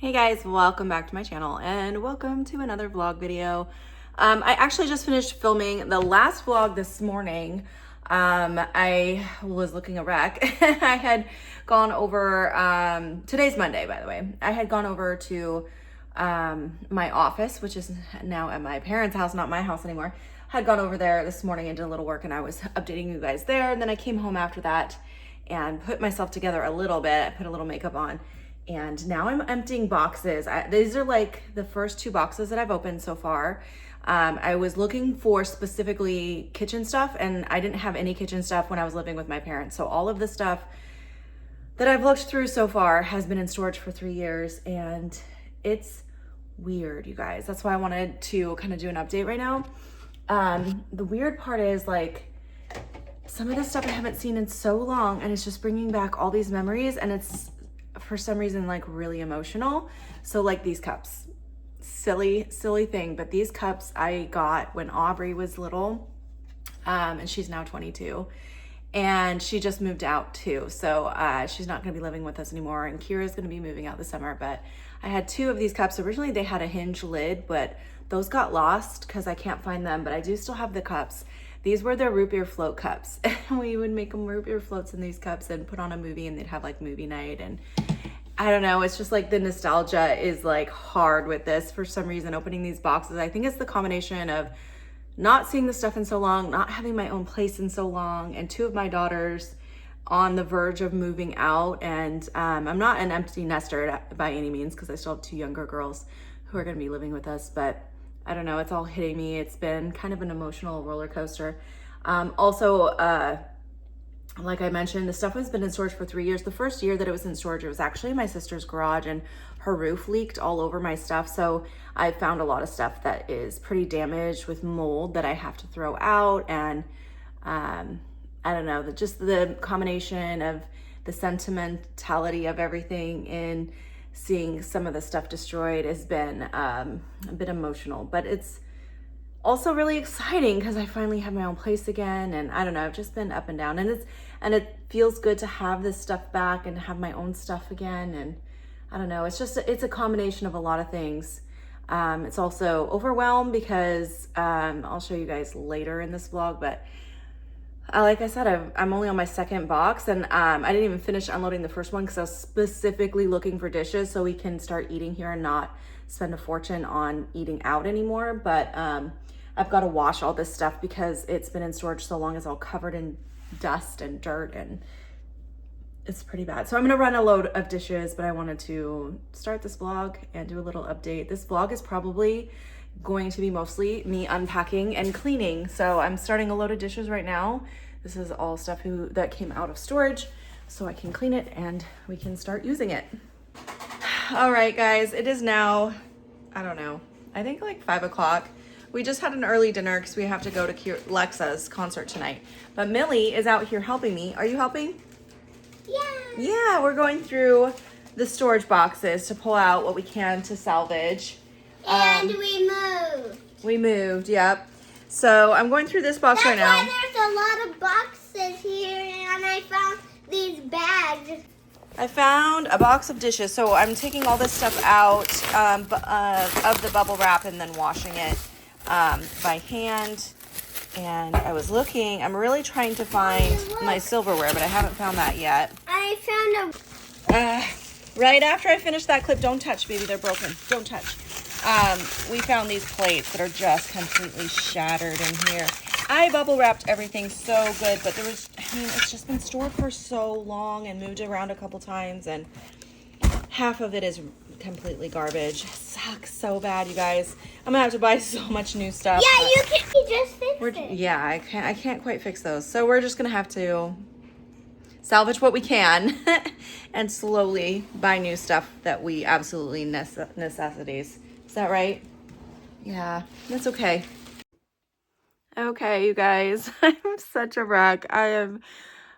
Hey guys, welcome back to my channel and welcome to another vlog video. I actually just finished filming the last vlog this morning. I was looking a wreck. I had gone over, today's Monday by the way, I had gone over to my office, which is now at my parents' house, not my house anymore. I had gone over there this morning and did a little work and I was updating you guys there. And then I came home after that and put myself together a little bit. I put a little makeup on. And now I'm emptying boxes. These are like the first two boxes that I've opened so far. I was looking for specifically kitchen stuff and I didn't have any kitchen stuff when I was living with my parents. So all of the stuff that I've looked through so far has been in storage for 3 years and it's weird, you guys. That's why I wanted to kind of do an update right now. The weird part is like some of the stuff I haven't seen in so long and it's just bringing back all these memories and it's for some reason like really emotional. So like these cups, silly thing, but these cups I got when Aubrey was little, and she's now 22 and she just moved out too. So she's not gonna be living with us anymore and Kira's gonna be moving out this summer. But I had two of these cups. Originally they had a hinge lid, but those got lost because I can't find them, but I do still have the cups. These were their root beer float cups. We would make them root beer floats in these cups and put on a movie and they'd have like movie night. And I don't know, it's just like the nostalgia is like hard with this for some reason, opening these boxes. I think it's the combination of not seeing the stuff in so long, not having my own place in so long, and two of my daughters on the verge of moving out. And I'm not an empty nester by any means because I still have two younger girls who are gonna be living with us, but I don't know, it's all hitting me. It's been kind of an emotional roller coaster. Like I mentioned, the stuff has been in storage for 3 years. The first year that it was in storage, it was actually in my sister's garage and her roof leaked all over my stuff. So I found a lot of stuff that is pretty damaged with mold that I have to throw out. And I don't know, just the combination of the sentimentality of everything in seeing some of the stuff destroyed has been a bit emotional, but it's also really exciting because I finally have my own place again. And I don't know, I've just been up and down, and it feels good to have this stuff back and have my own stuff again. And I don't know, it's a combination of a lot of things. It's also overwhelmed because I'll show you guys later in this vlog, but like I said, I'm only on my second box and I didn't even finish unloading the first one because I was specifically looking for dishes so we can start eating here and not spend a fortune on eating out anymore. But I've got to wash all this stuff because it's been in storage so long. It's all covered in dust and dirt and it's pretty bad. So I'm gonna run a load of dishes, but I wanted to start this vlog and do a little update. This vlog is probably going to be mostly me unpacking and cleaning. So I'm starting a load of dishes right now. This is all stuff that came out of storage so I can clean it and we can start using it. All right, guys, it is now, I don't know, I think like 5 o'clock. We just had an early dinner because we have to go to Lexa's concert tonight. But Millie is out here helping me. Are you helping? Yeah. Yeah, we're going through the storage boxes to pull out what we can to salvage. And we moved. We moved, yep. So I'm going through this box right now. That's why there's a lot of boxes here, and I found these bags. I found a box of dishes, so I'm taking all this stuff out of the bubble wrap and then washing it by hand. And I was looking, I'm really trying to find my silverware, but I haven't found that yet. I found Right after I finish that clip, don't touch, baby, they're broken. Don't touch. We found these plates that are just completely shattered in here. I bubble wrapped everything so good, but it's just been stored for so long and moved around a couple times, and half of it is completely garbage. It sucks so bad, you guys. I'm gonna have to buy so much new stuff. Yeah, you just fix it. Yeah, I can't quite fix those. So we're just gonna have to salvage what we can and slowly buy new stuff that we absolutely necessities. Is that right? Yeah, that's okay. Okay, you guys, I'm such a wreck. I have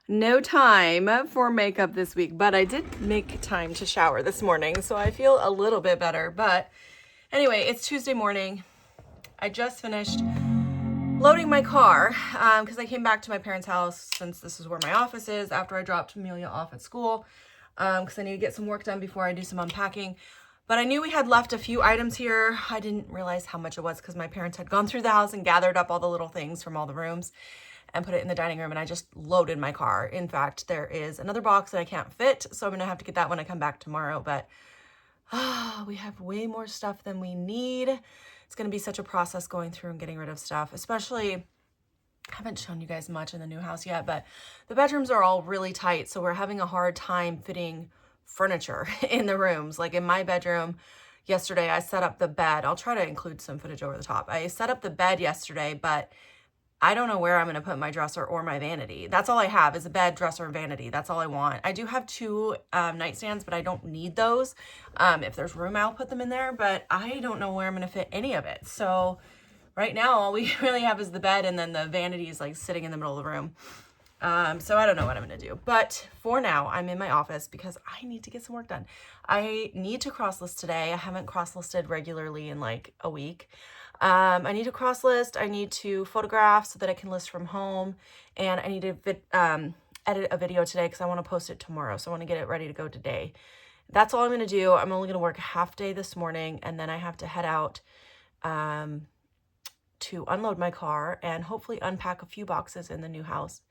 no time for makeup this week, but I did make time to shower this morning, so I feel a little bit better. But anyway, it's Tuesday morning. I just finished loading my car because I came back to my parents' house since this is where my office is after I dropped Amelia off at school because I need to get some work done before I do some unpacking. But I knew we had left a few items here. I didn't realize how much it was because my parents had gone through the house and gathered up all the little things from all the rooms and put it in the dining room, and I just loaded my car. In fact, there is another box that I can't fit, so I'm gonna have to get that when I come back tomorrow. But we have way more stuff than we need. It's gonna be such a process going through and getting rid of stuff, especially, I haven't shown you guys much in the new house yet, but the bedrooms are all really tight, so we're having a hard time fitting furniture in the rooms. Like in my bedroom yesterday, I set up the bed. I'll try to include some footage over the top. I set up the bed yesterday, but I don't know where I'm going to put my dresser or my vanity. That's all I have is a bed, dresser, and vanity. That's all I want. I do have 2 nightstands, but I don't need those. If there's room, I'll put them in there, but I don't know where I'm going to fit any of it. So right now, all we really have is the bed, and then the vanity is like sitting in the middle of the room. So I don't know what I'm going to do, but for now I'm in my office because I need to get some work done. I need to cross list today. I haven't cross listed regularly in like a week. I need to cross list. I need to photograph so that I can list from home, and I need to edit a video today because I want to post it tomorrow. So I want to get it ready to go today. That's all I'm going to do. I'm only going to work a half day this morning, and then I have to head out, to unload my car and hopefully unpack a few boxes in the new house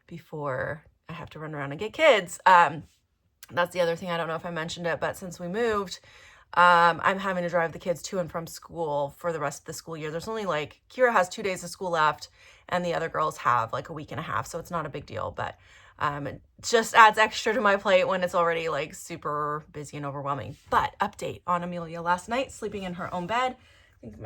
before I have to run around and get kids. That's the other thing. I don't know if I mentioned it, but since we moved, I'm having to drive the kids to and from school for the rest of the school year. There's only like, Kira has 2 days of school left and the other girls have like a week and a half. So it's not a big deal, but it just adds extra to my plate when it's already like super busy and overwhelming. But update on Amelia last night, sleeping in her own bed. I think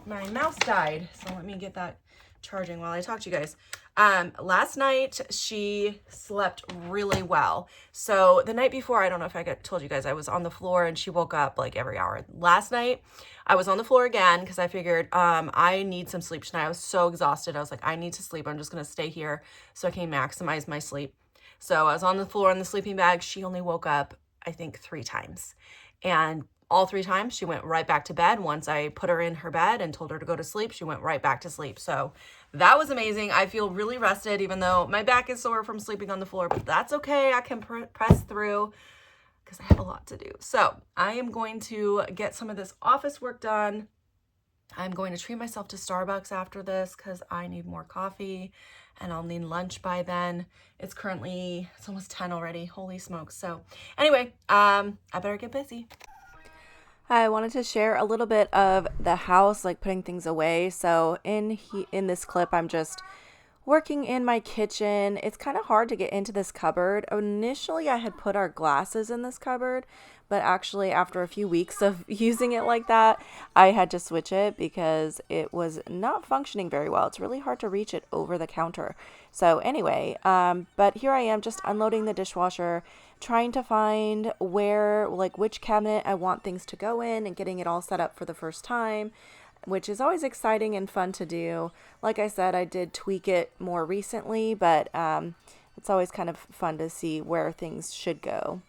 my mouse died. So let me get that charging while I talk to you guys. Last night she slept really well. So the night before, I don't know if I told you guys, I was on the floor and she woke up like every hour. Last night I was on the floor again because I figured I need some sleep tonight. I was so exhausted. I was like, I need to sleep. I'm just going to stay here so I can maximize my sleep. So I was on the floor in the sleeping bag. She only woke up, I think, 3 times. And all 3 times she went right back to bed. Once I put her in her bed and told her to go to sleep, she went right back to sleep. So that was amazing. I feel really rested, even though my back is sore from sleeping on the floor, but that's okay. I can press through because I have a lot to do. So I am going to get some of this office work done. I'm going to treat myself to Starbucks after this because I need more coffee and I'll need lunch by then. It's almost 10 already. Holy smokes. So anyway, I better get busy. I wanted to share a little bit of the house, like putting things away. So in this clip, I'm just working in my kitchen. It's kind of hard to get into this cupboard. Initially, I had put our glasses in this cupboard, but actually after a few weeks of using it like that, I had to switch it because it was not functioning very well. It's really hard to reach it over the counter. So anyway, but here I am just unloading the dishwasher, trying to find which cabinet I want things to go in and getting it all set up for the first time, which is always exciting and fun to do. Like I said, I did tweak it more recently, but it's always kind of fun to see where things should go.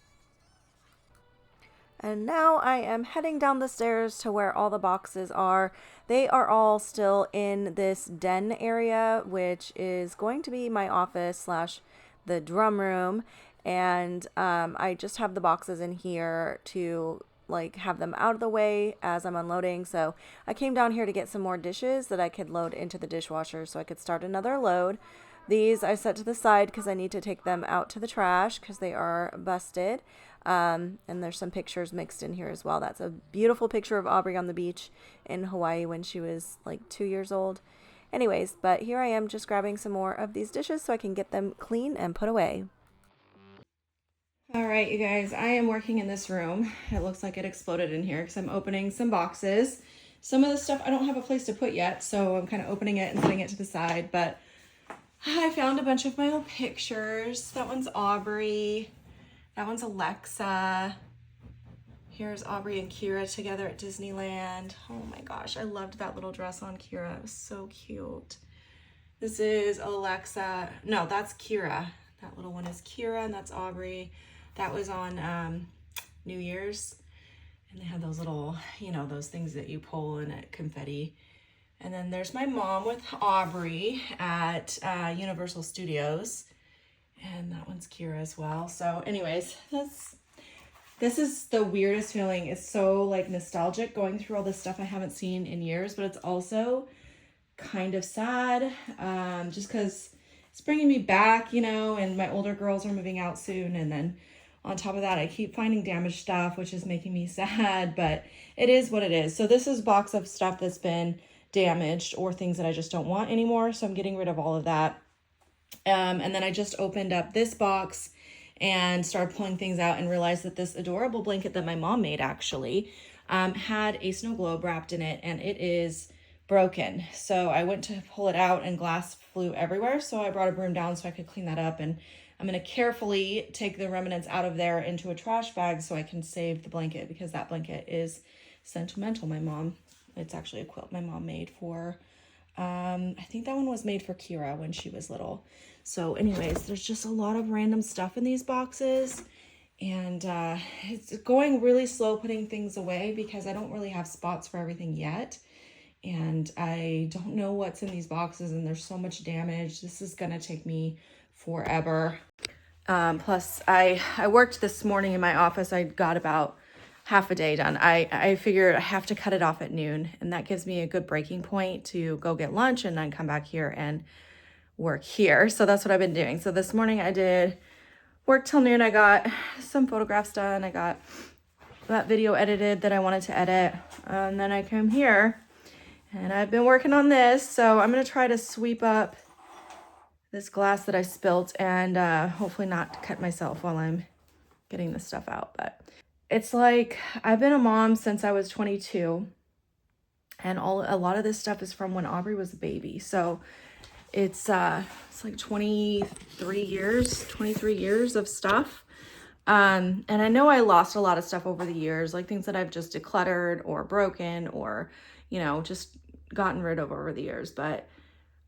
And now I am heading down the stairs to where all the boxes are. They are all still in this den area, which is going to be my office / the drum room. And I just have the boxes in here to have them out of the way as I'm unloading. So I came down here to get some more dishes that I could load into the dishwasher so I could start another load. These I set to the side because I need to take them out to the trash because they are busted. And there's some pictures mixed in here as well. That's a beautiful picture of Aubrey on the beach in Hawaii when she was 2 years old. Anyways, but here I am just grabbing some more of these dishes so I can get them clean and put away. All right, you guys, I am working in this room. It looks like it exploded in here because I'm opening some boxes. Some of the stuff I don't have a place to put yet, so I'm kind of opening it and setting it to the side, but I found a bunch of my old pictures. That one's Aubrey. That one's Alexa. Here's Aubrey and Kira together at Disneyland. Oh my gosh, I loved that little dress on Kira. It was so cute. This is Alexa. No, that's Kira. That little one is Kira, and that's Aubrey. That was on New Year's. And they had those little, those things that you pull and it confetti. And then there's my mom with Aubrey at Universal Studios. And that one's Kira as well. So anyways, This is the weirdest feeling. It's so like nostalgic going through all this stuff I haven't seen in years, but it's also kind of sad, just because it's bringing me back, you know, and my older girls are moving out soon. And then on top of that, I keep finding damaged stuff, which is making me sad, but it is what it is. So this is a box of stuff that's been damaged or things that I just don't want anymore. So I'm getting rid of all of that. And then I just opened up this box and started pulling things out and realized that this adorable blanket that my mom made actually had a snow globe wrapped in it, and it is broken. So I went to pull it out and glass flew everywhere. So I brought a broom down so I could clean that up, and I'm going to carefully take the remnants out of there into a trash bag so I can save the blanket, because that blanket is sentimental. It's actually a quilt my mom made for, I think that one was made for Kira when she was little. So anyways, there's just a lot of random stuff in these boxes, and it's going really slow putting things away because I don't really have spots for everything yet. And I don't know what's in these boxes, and there's so much damage. This is gonna take me forever. Plus I worked this morning in my office. I got about half a day done. I figured I have to cut it off at noon, and that gives me a good breaking point to go get lunch and then come back here and work here. So that's what I've been doing. So this morning I did work till noon. I got some photographs done. I got that video edited that I wanted to edit. And then I came here and I've been working on this. So I'm going to try to sweep up this glass that I spilt and hopefully not cut myself while I'm getting this stuff out. But it's like I've been a mom since I was 22, and a lot of this stuff is from when Aubrey was a baby. So it's like 23 years of stuff. And I know I lost a lot of stuff over the years, like things that I've just decluttered or broken or, you know, just gotten rid of over the years. But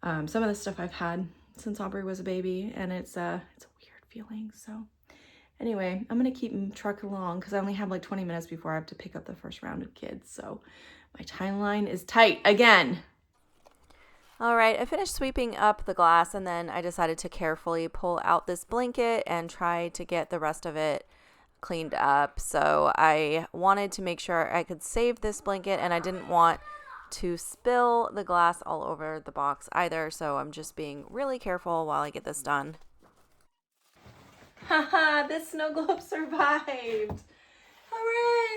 some of the stuff I've had since Aubrey was a baby, and it's a weird feeling. So anyway, I'm going to keep trucking along because I only have like 20 minutes before I have to pick up the first round of kids. So my timeline is tight again. All right, I finished sweeping up the glass, and then I decided to carefully pull out this blanket and try to get the rest of it cleaned up. So I wanted to make sure I could save this blanket, and I didn't want to spill the glass all over the box either. So I'm just being really careful while I get this done. Haha, this snow globe survived. Hooray,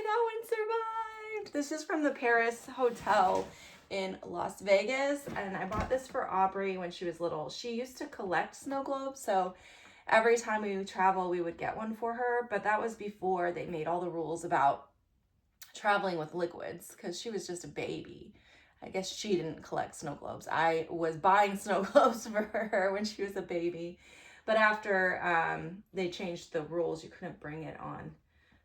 that one survived. This is from the Paris Hotel in Las Vegas, and I bought this for Aubrey when she was little. She used to collect snow globes, so every time we would travel we would get one for her, but that was before they made all the rules about traveling with liquids, because she was just a baby. I guess she didn't collect snow globes. I was buying snow globes for her when she was a baby, but after they changed the rules, you couldn't bring it on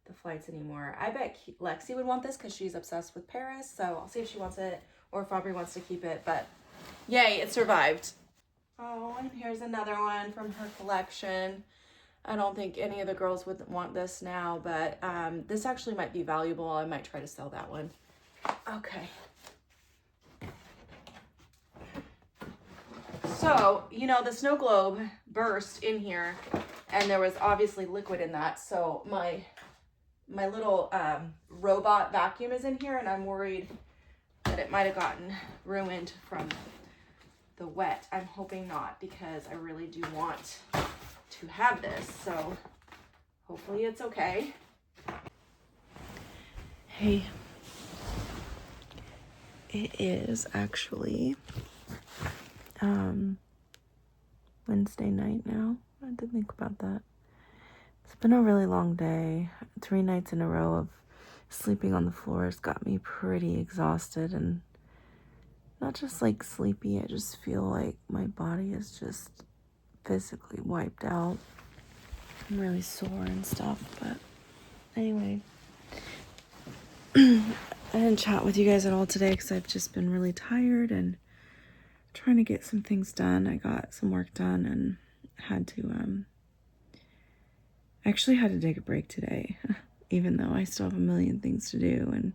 the flights anymore. I bet Lexi would want this because she's obsessed with Paris, so I'll see if she wants it or if Aubrey wants to keep it, but yay, it survived. Oh, and here's another one from her collection. I don't think any of the girls would want this now, but this actually might be valuable. I might try to sell that one. Okay. So, you know, the snow globe burst in here, and there was obviously liquid in that, so my little robot vacuum is in here, and I'm worried that it might have gotten ruined from the wet. I'm hoping not, because I really do want to have this, so hopefully it's okay. Hey, it is actually Wednesday night now. I had to think about that. It's been a really long day. 3 nights in a row of sleeping on the floor has got me pretty exhausted, and not just like sleepy. I just feel like my body is just physically wiped out. I'm really sore and stuff, but anyway. I didn't chat with you guys at all today because I've just been really tired and trying to get some things done. I got some work done and had to actually had to take a break today, even though I still have a million things to do and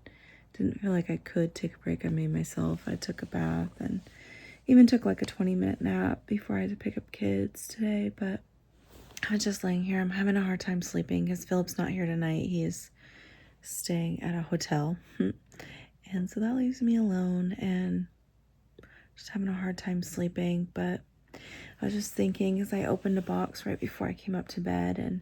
didn't feel like I could take a break. I made myself. I took a bath and even took like a 20-minute nap before I had to pick up kids today, but I'm just laying here. I'm having a hard time sleeping because Philip's not here tonight. He is staying at a hotel. And so that leaves me alone and just having a hard time sleeping. But I was just thinking as I opened a box right before I came up to bed, and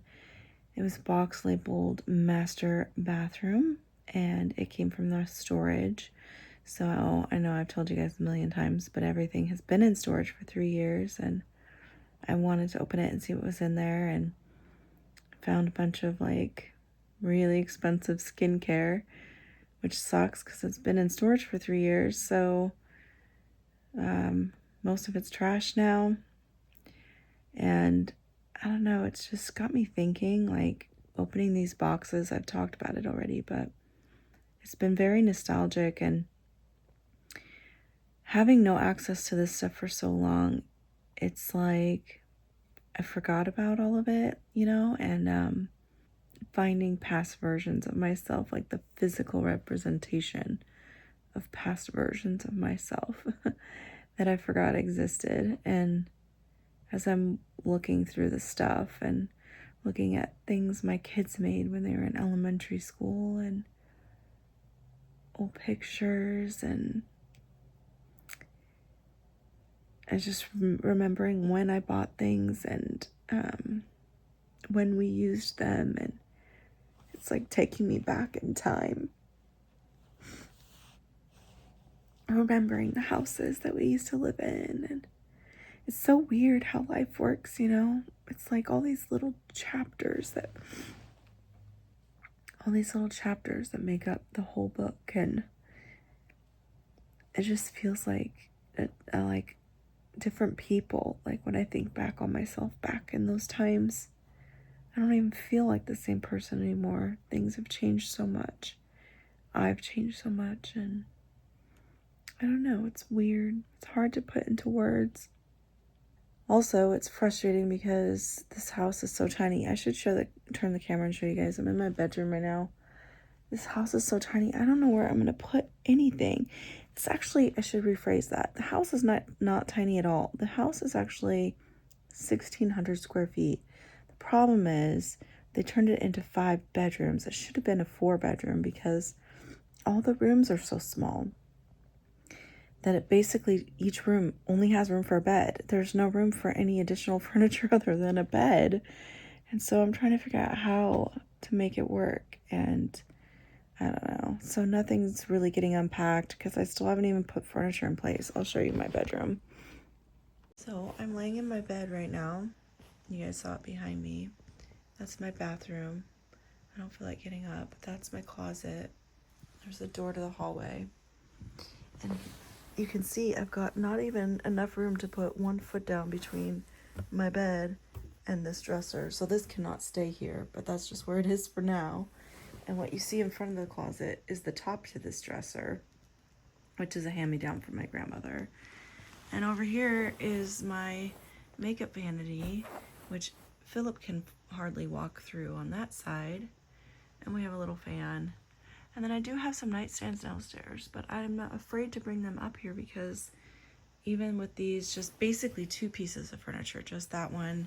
it was a box labeled master bathroom, and it came from the storage. So I know I've told you guys a million times, but everything has been in storage for 3 years, and I wanted to open it and see what was in there, and found a bunch of like really expensive skincare, which sucks because it's been in storage for 3 years. So most of it's trash now. And I don't know, it's just got me thinking, like, opening these boxes. I've talked about it already, but it's been very nostalgic, and having no access to this stuff for so long, it's like I forgot about all of it, you know, and finding past versions of myself, like the physical representation of past versions of myself that I forgot existed. And as I'm looking through the stuff and looking at things my kids made when they were in elementary school, and old pictures, and I just remembering when I bought things and when we used them, and it's like taking me back in time. Remembering the houses that we used to live in, and it's so weird how life works, you know? It's like all these little chapters that make up the whole book, and it just feels like like different people. Like when I think back on myself back in those times, I don't even feel like the same person anymore. Things have changed so much. I've changed so much, and I don't know, it's weird. It's hard to put into words. Also, it's frustrating because this house is so tiny. I should turn the camera and show you guys. I'm in my bedroom right now. This house is so tiny. I don't know where I'm going to put anything. It's actually, I should rephrase that. The house is not tiny at all. The house is actually 1,600 square feet. The problem is they turned it into 5 bedrooms. It should have been a 4-bedroom because all the rooms are so small that it basically, each room only has room for a bed. There's no room for any additional furniture other than a bed. And so I'm trying to figure out how to make it work. And I don't know. So nothing's really getting unpacked because I still haven't even put furniture in place. I'll show you my bedroom. So I'm laying in my bed right now. You guys saw it behind me. That's my bathroom. I don't feel like getting up. That's my closet. There's a door to the hallway. And you can see I've got not even enough room to put 1 foot down between my bed and this dresser. So this cannot stay here, but that's just where it is for now. And what you see in front of the closet is the top to this dresser, which is a hand-me-down from my grandmother. And over here is my makeup vanity, which Philip can hardly walk through on that side. And we have a little fan. And then I do have some nightstands downstairs, but I'm not afraid to bring them up here because even with these just basically 2 pieces of furniture, just that one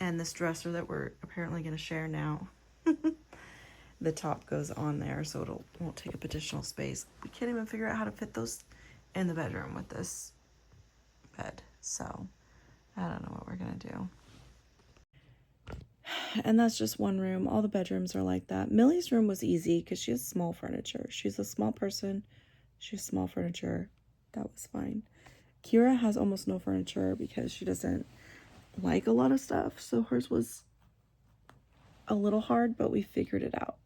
and this dresser that we're apparently going to share now, the top goes on there so it won't take up additional space. We can't even figure out how to fit those in the bedroom with this bed. So I don't know what we're going to do. And that's just one room. All the bedrooms are like that. Millie's room was easy because she has small furniture. She's a small person. She has small furniture. That was fine. Kira has almost no furniture because she doesn't like a lot of stuff. So hers was a little hard, but we figured it out.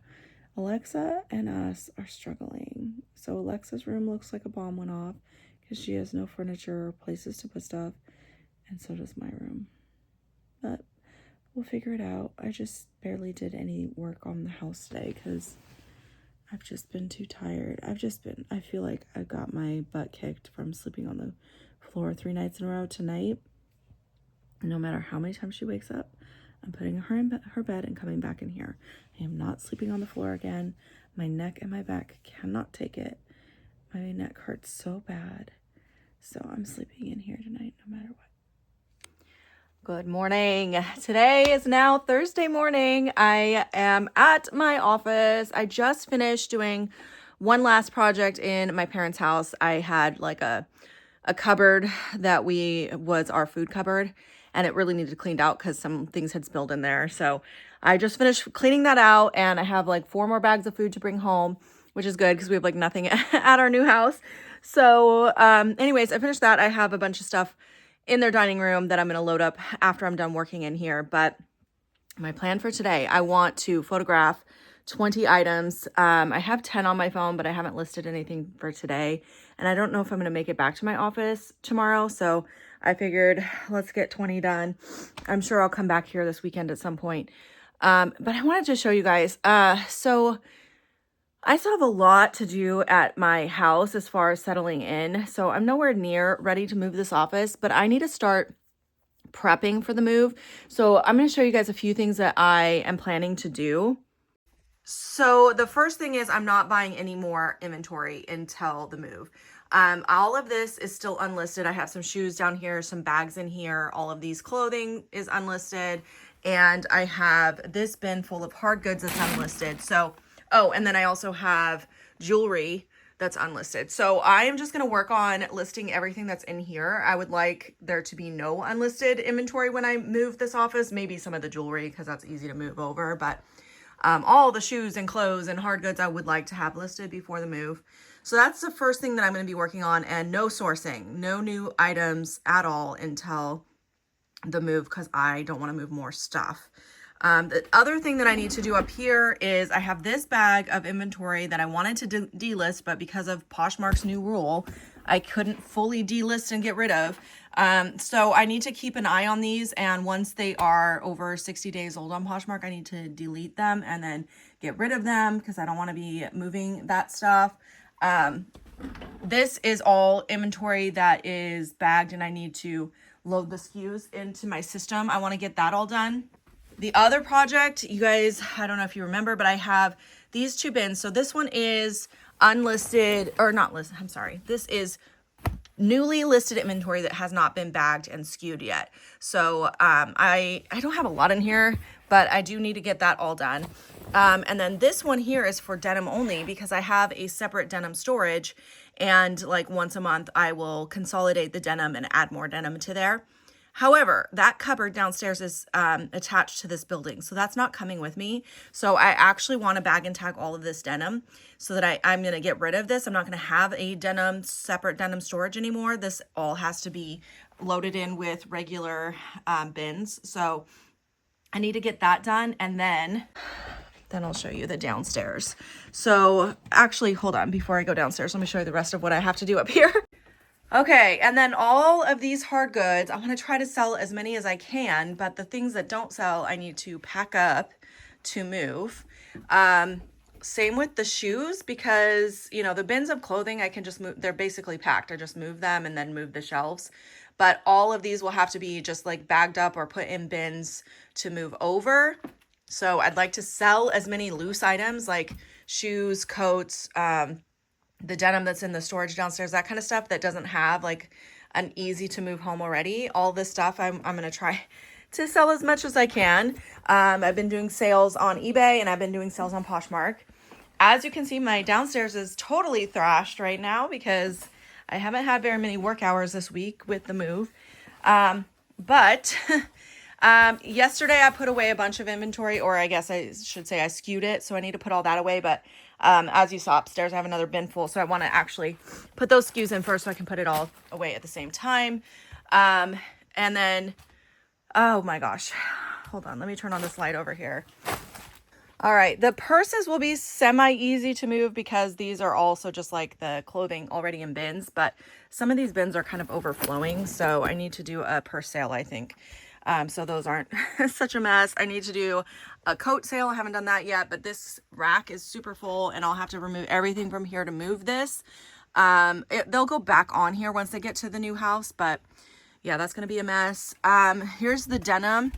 Alexa and us are struggling. So Alexa's room looks like a bomb went off because she has no furniture or places to put stuff. And so does my room. But we'll figure it out. I just barely did any work on the house today because I've just been too tired. I feel like I got my butt kicked from sleeping on the floor 3 nights in a row tonight. No matter how many times she wakes up, I'm putting her in her bed and coming back in here. I am not sleeping on the floor again. My neck and my back cannot take it. My neck hurts so bad. So I'm sleeping in here tonight no matter what. Good morning. Today is now Thursday morning. I am at my office. I just finished doing one last project in my parents' house. I had like a cupboard that was our food cupboard, and it really needed cleaned out because some things had spilled in there. So I just finished cleaning that out, and I have like 4 more bags of food to bring home, which is good because we have like nothing at our new house. So anyways, I finished that. I have a bunch of stuff in their dining room that I'm going to load up after I'm done working in here. But my plan for today, I want to photograph 20 items. I have 10 on my phone, but I haven't listed anything for today. And I don't know if I'm going to make it back to my office tomorrow. So I figured let's get 20 done. I'm sure I'll come back here this weekend at some point. But I wanted to show you guys. So I still have a lot to do at my house as far as settling in. So I'm nowhere near ready to move this office, but I need to start prepping for the move. So I'm going to show you guys a few things that I am planning to do. So the first thing is I'm not buying any more inventory until the move. All of this is still unlisted. I have some shoes down here, some bags in here. All of these clothing is unlisted. And I have this bin full of hard goods that's unlisted. So, oh, and then I also have jewelry that's unlisted. So I am just going to work on listing everything that's in here. I would like there to be no unlisted inventory when I move this office. Maybe some of the jewelry because that's easy to move over. But all the shoes and clothes and hard goods I would like to have listed before the move. So that's the first thing that I'm going to be working on, and no sourcing, no new items at all until the move because I don't want to move more stuff. The other thing that I need to do up here is I have this bag of inventory that I wanted to delist, but because of Poshmark's new rule, I couldn't fully delist and get rid of. So I need to keep an eye on these, and once they are over 60 days old on Poshmark, I need to delete them and then get rid of them because I don't want to be moving that stuff. This is all inventory that is bagged, and I need to load the SKUs into my system. I want to get that all done. The other project, you guys, I don't know if you remember, but I have these 2 bins. So this one is unlisted, or not listed, I'm sorry. This is newly listed inventory that has not been bagged and SKU'd yet. So I don't have a lot in here, but I do need to get that all done. And then this one here is for denim only because I have a separate denim storage, and like once a month I will consolidate the denim and add more denim to there. However, that cupboard downstairs is attached to this building, so that's not coming with me. So I actually want to bag and tag all of this denim so that I'm going to get rid of this. I'm not going to have a separate denim storage anymore. This all has to be loaded in with regular bins. So I need to get that done, and then I'll show you the downstairs. So actually, hold on, before I go downstairs, let me show you the rest of what I have to do up here. Okay, and then all of these hard goods, I want to try to sell as many as I can, but the things that don't sell, I need to pack up to move. Same with the shoes, because, you know, the bins of clothing, I can just move. They're basically packed. I just move them and then move the shelves. But all of these will have to be just like bagged up or put in bins to move over. So I'd like to sell as many loose items like shoes, coats, the denim that's in the storage downstairs, that kind of stuff that doesn't have like an easy to move home already. All this stuff I'm going to try to sell as much as I can. I've been doing sales on eBay and I've been doing sales on Poshmark. As you can see, my downstairs is totally thrashed right now because I haven't had very many work hours this week with the move. But yesterday I put away a bunch of inventory, or I guess I should say I skewed it. So I need to put all that away. But as you saw upstairs, I have another bin full. So I want to actually put those SKUs in first so I can put it all away at the same time. And then, oh my gosh, hold on. Let me turn on this light over here. All right. The purses will be semi-easy to move because these are also just like the clothing already in bins. But some of these bins are kind of overflowing. So I need to do a purse sale, I think. So those aren't such a mess. I need to do a coat sale. I haven't done that yet, but this rack is super full and I'll have to remove everything from here to move this. They'll go back on here once they get to the new house, but yeah, that's going to be a mess. Here's the denim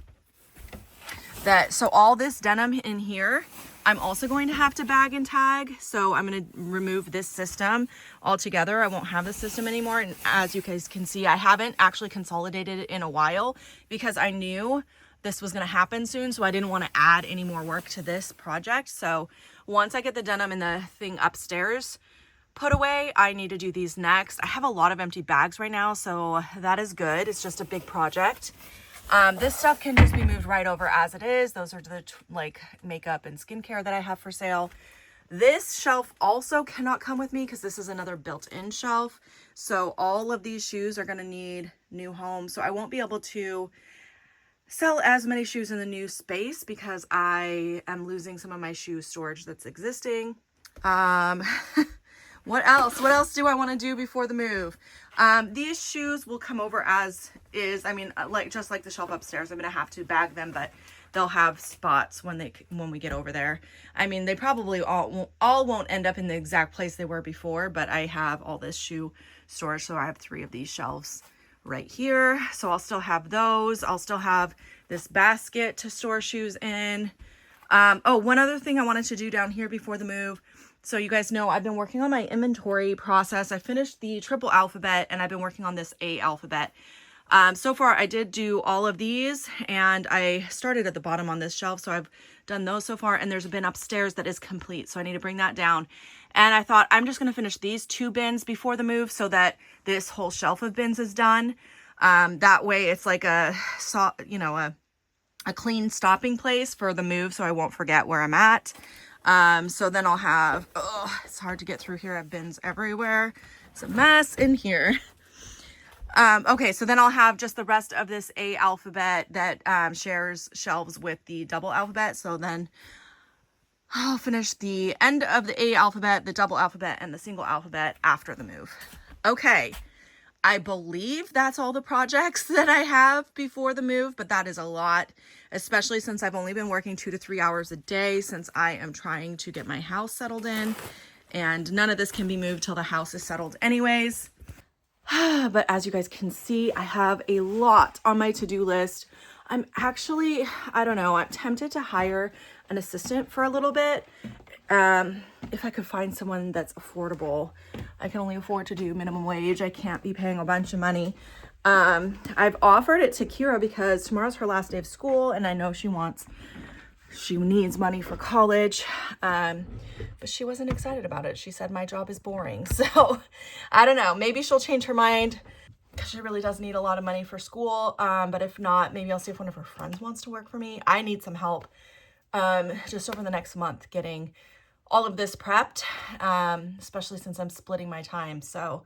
so all this denim in here I'm also going to have to bag and tag. So I'm going to remove this system altogether. I won't have this system anymore. And as you guys can see, I haven't actually consolidated it in a while because I knew this was going to happen soon. So I didn't want to add any more work to this project. So once I get the denim and the thing upstairs put away, I need to do these next. I have a lot of empty bags right now, so that is good. It's just a big project. This stuff can just be moved right over as it is. Those are the like makeup and skincare that I have for sale. This shelf also cannot come with me because this is another built-in shelf. So all of these shoes are going to need new homes. So I won't be able to sell as many shoes in the new space because I am losing some of my shoe storage that's existing. What else do I want to do before the move? These shoes will come over as is. I mean, just like the shelf upstairs, I'm going to have to bag them, but they'll have spots when we get over there. I mean, they probably all won't end up in the exact place they were before, but I have all this shoe storage. So I have 3 of these shelves right here. So I'll still have those. I'll still have this basket to store shoes in. Oh, one other thing I wanted to do down here before the move. So you guys know I've been working on my inventory process. I finished the triple alphabet and I've been working on this A alphabet. So far I did do all of these and I started at the bottom on this shelf. So I've done those so far and there's a bin upstairs that is complete. So I need to bring that down. And I thought I'm just going to finish these 2 bins before the move so that this whole shelf of bins is done. That way it's like a clean stopping place for the move so I won't forget where I'm at. So then I'll have, it's hard to get through here. I have bins everywhere. It's a mess in here. Okay, so then I'll have just the rest of this A alphabet that shares shelves with the double alphabet. So then I'll finish the end of the A alphabet, the double alphabet, and the single alphabet after the move. Okay, I believe that's all the projects that I have before the move, but that is a lot, especially since I've only been working 2 to 3 hours a day since I am trying to get my house settled in, and none of this can be moved till the house is settled anyways. But as you guys can see, I have a lot on my to-do list. I'm actually, I don't know, I'm tempted to hire an assistant for a little bit. If I could find someone that's affordable. I can only afford to do minimum wage. I can't be paying a bunch of money. I've offered it to Kira because tomorrow's her last day of school and I know she needs money for college. But she wasn't excited about it. She said my job is boring. So I don't know, maybe she'll change her mind because she really does need a lot of money for school. But if not, maybe I'll see if one of her friends wants to work for me. I need some help just over the next month getting all of this prepped, especially since I'm splitting my time. So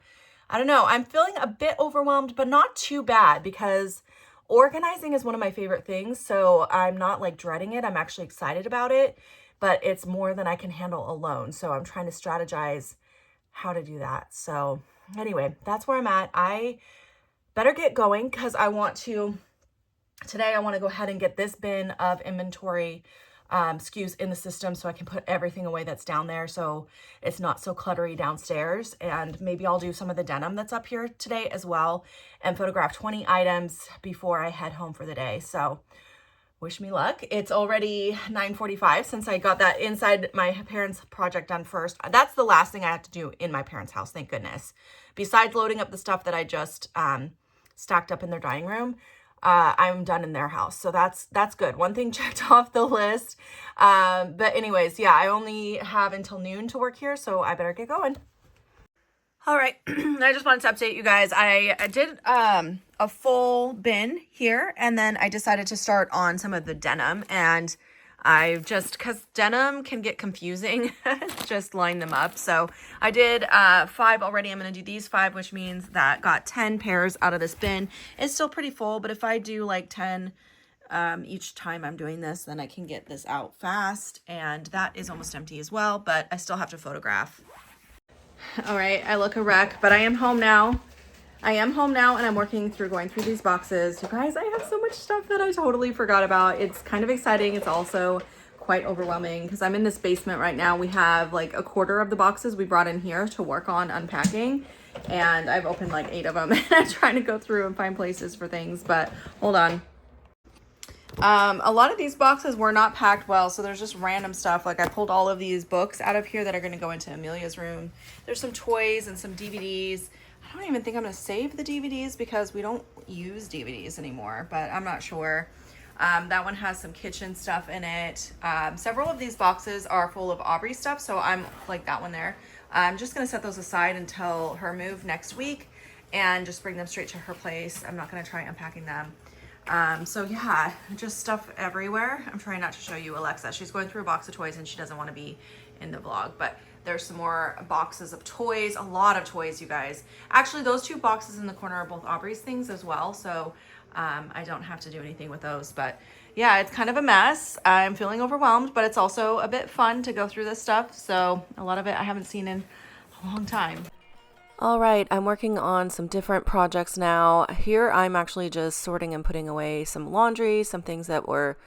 I don't know, I'm feeling a bit overwhelmed, but not too bad because organizing is one of my favorite things. So I'm not like dreading it. I'm actually excited about it, but it's more than I can handle alone. So I'm trying to strategize how to do that. So anyway, that's where I'm at. I better get going because today I want to go ahead and get this bin of inventory SKUs in the system so I can put everything away that's down there so it's not so cluttery downstairs. And maybe I'll do some of the denim that's up here today as well and photograph 20 items before I head home for the day. So wish me luck. It's already 9:45 since I got that inside my parents' project done first. That's the last thing I have to do in my parents' house, thank goodness. Besides loading up the stuff that I just stacked up in their dining room, I'm done in their house. So that's good. One thing checked off the list. But anyways, yeah, I only have until noon to work here, so I better get going. All right, I just wanted to update you guys. I did a full bin here, and then I decided to start on some of the denim, and because denim can get confusing, just line them up. So I did 5 already. I'm going to do these 5, which means that got 10 pairs out of this bin. It's still pretty full, but if I do like 10 each time I'm doing this, then I can get this out fast, and that is almost empty as well, but I still have to photograph. All right, I look a wreck, but I am home now. And I'm going through these boxes. You guys, I have so much stuff that I totally forgot about. It's kind of exciting. It's also quite overwhelming because I'm in this basement right now. We have like a quarter of the boxes we brought in here to work on unpacking, and I've opened like 8 of them and I'm trying to go through and find places for things, but hold on. A lot of these boxes were not packed well, so there's just random stuff. Like I pulled all of these books out of here that are going to go into Amelia's room. There's some toys and some DVDs. I don't even think I'm going to save the DVDs because we don't use DVDs anymore, but I'm not sure. That one has some kitchen stuff in it. Several of these boxes are full of Aubrey stuff, so I'm like that one there. I'm just going to set those aside until her move next week and just bring them straight to her place. I'm not going to try unpacking them. So yeah, just stuff everywhere. I'm trying not to show you Alexa. She's going through a box of toys and she doesn't want to be in the vlog, but there's some more boxes of toys, a lot of toys, you guys. Actually, those two boxes in the corner are both Aubrey's things as well, so I don't have to do anything with those. But yeah, it's kind of a mess. I'm feeling overwhelmed, but it's also a bit fun to go through this stuff. So a lot of it I haven't seen in a long time. All right, I'm working on some different projects now. Here I'm actually just sorting and putting away some laundry, some things that were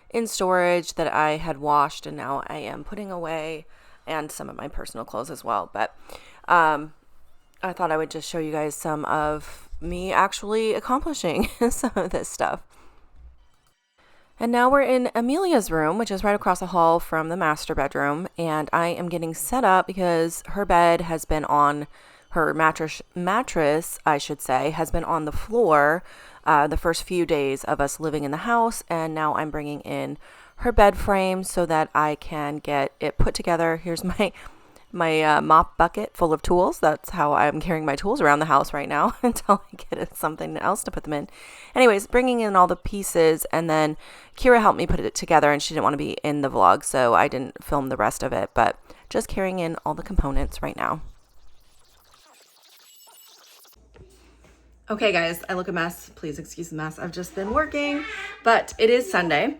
in storage that I had washed and now I am putting away, and some of my personal clothes as well. But I thought I would just show you guys some of me actually accomplishing some of this stuff. And now we're in Amelia's room, which is right across the hall from the master bedroom, and I am getting set up because her bed has been on her mattress, I should say, has been on the floor the first few days of us living in the house, and now I'm bringing in her bed frame so that I can get it put together. Here's my mop bucket full of tools. That's how I'm carrying my tools around the house right now until I get something else to put them in. Anyways, bringing in all the pieces, and then Kira helped me put it together, and she didn't want to be in the vlog, so I didn't film the rest of it, but just carrying in all the components right now. Okay guys, I look a mess. Please excuse the mess. I've just been working, but it is Sunday.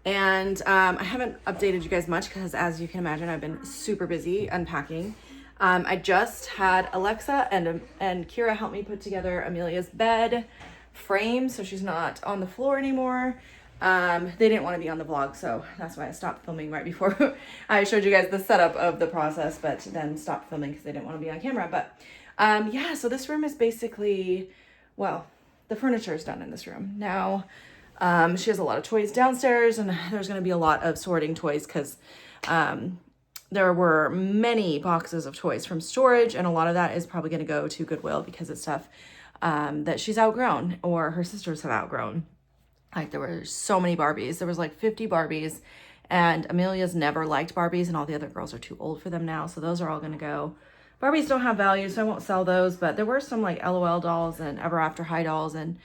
And I haven't updated you guys much because, as you can imagine, I've been super busy unpacking. I just had Alexa and Kira help me put together Amelia's bed frame so she's not on the floor anymore. They didn't want to be on the vlog, so that's why I stopped filming right before I showed you guys the setup of the process, but then stopped filming because they didn't want to be on camera. But yeah, so this room is basically, well, the furniture is done in this room. Now, she has a lot of toys downstairs, and there's going to be a lot of sorting toys because there were many boxes of toys from storage, and a lot of that is probably going to go to Goodwill because it's stuff that she's outgrown or her sisters have outgrown. Like there were so many Barbies. There was like 50 Barbies, and Amelia's never liked Barbies, and all the other girls are too old for them now, so those are all going to go. Barbies don't have value, so I won't sell those, but there were some like LOL dolls and Ever After High dolls, and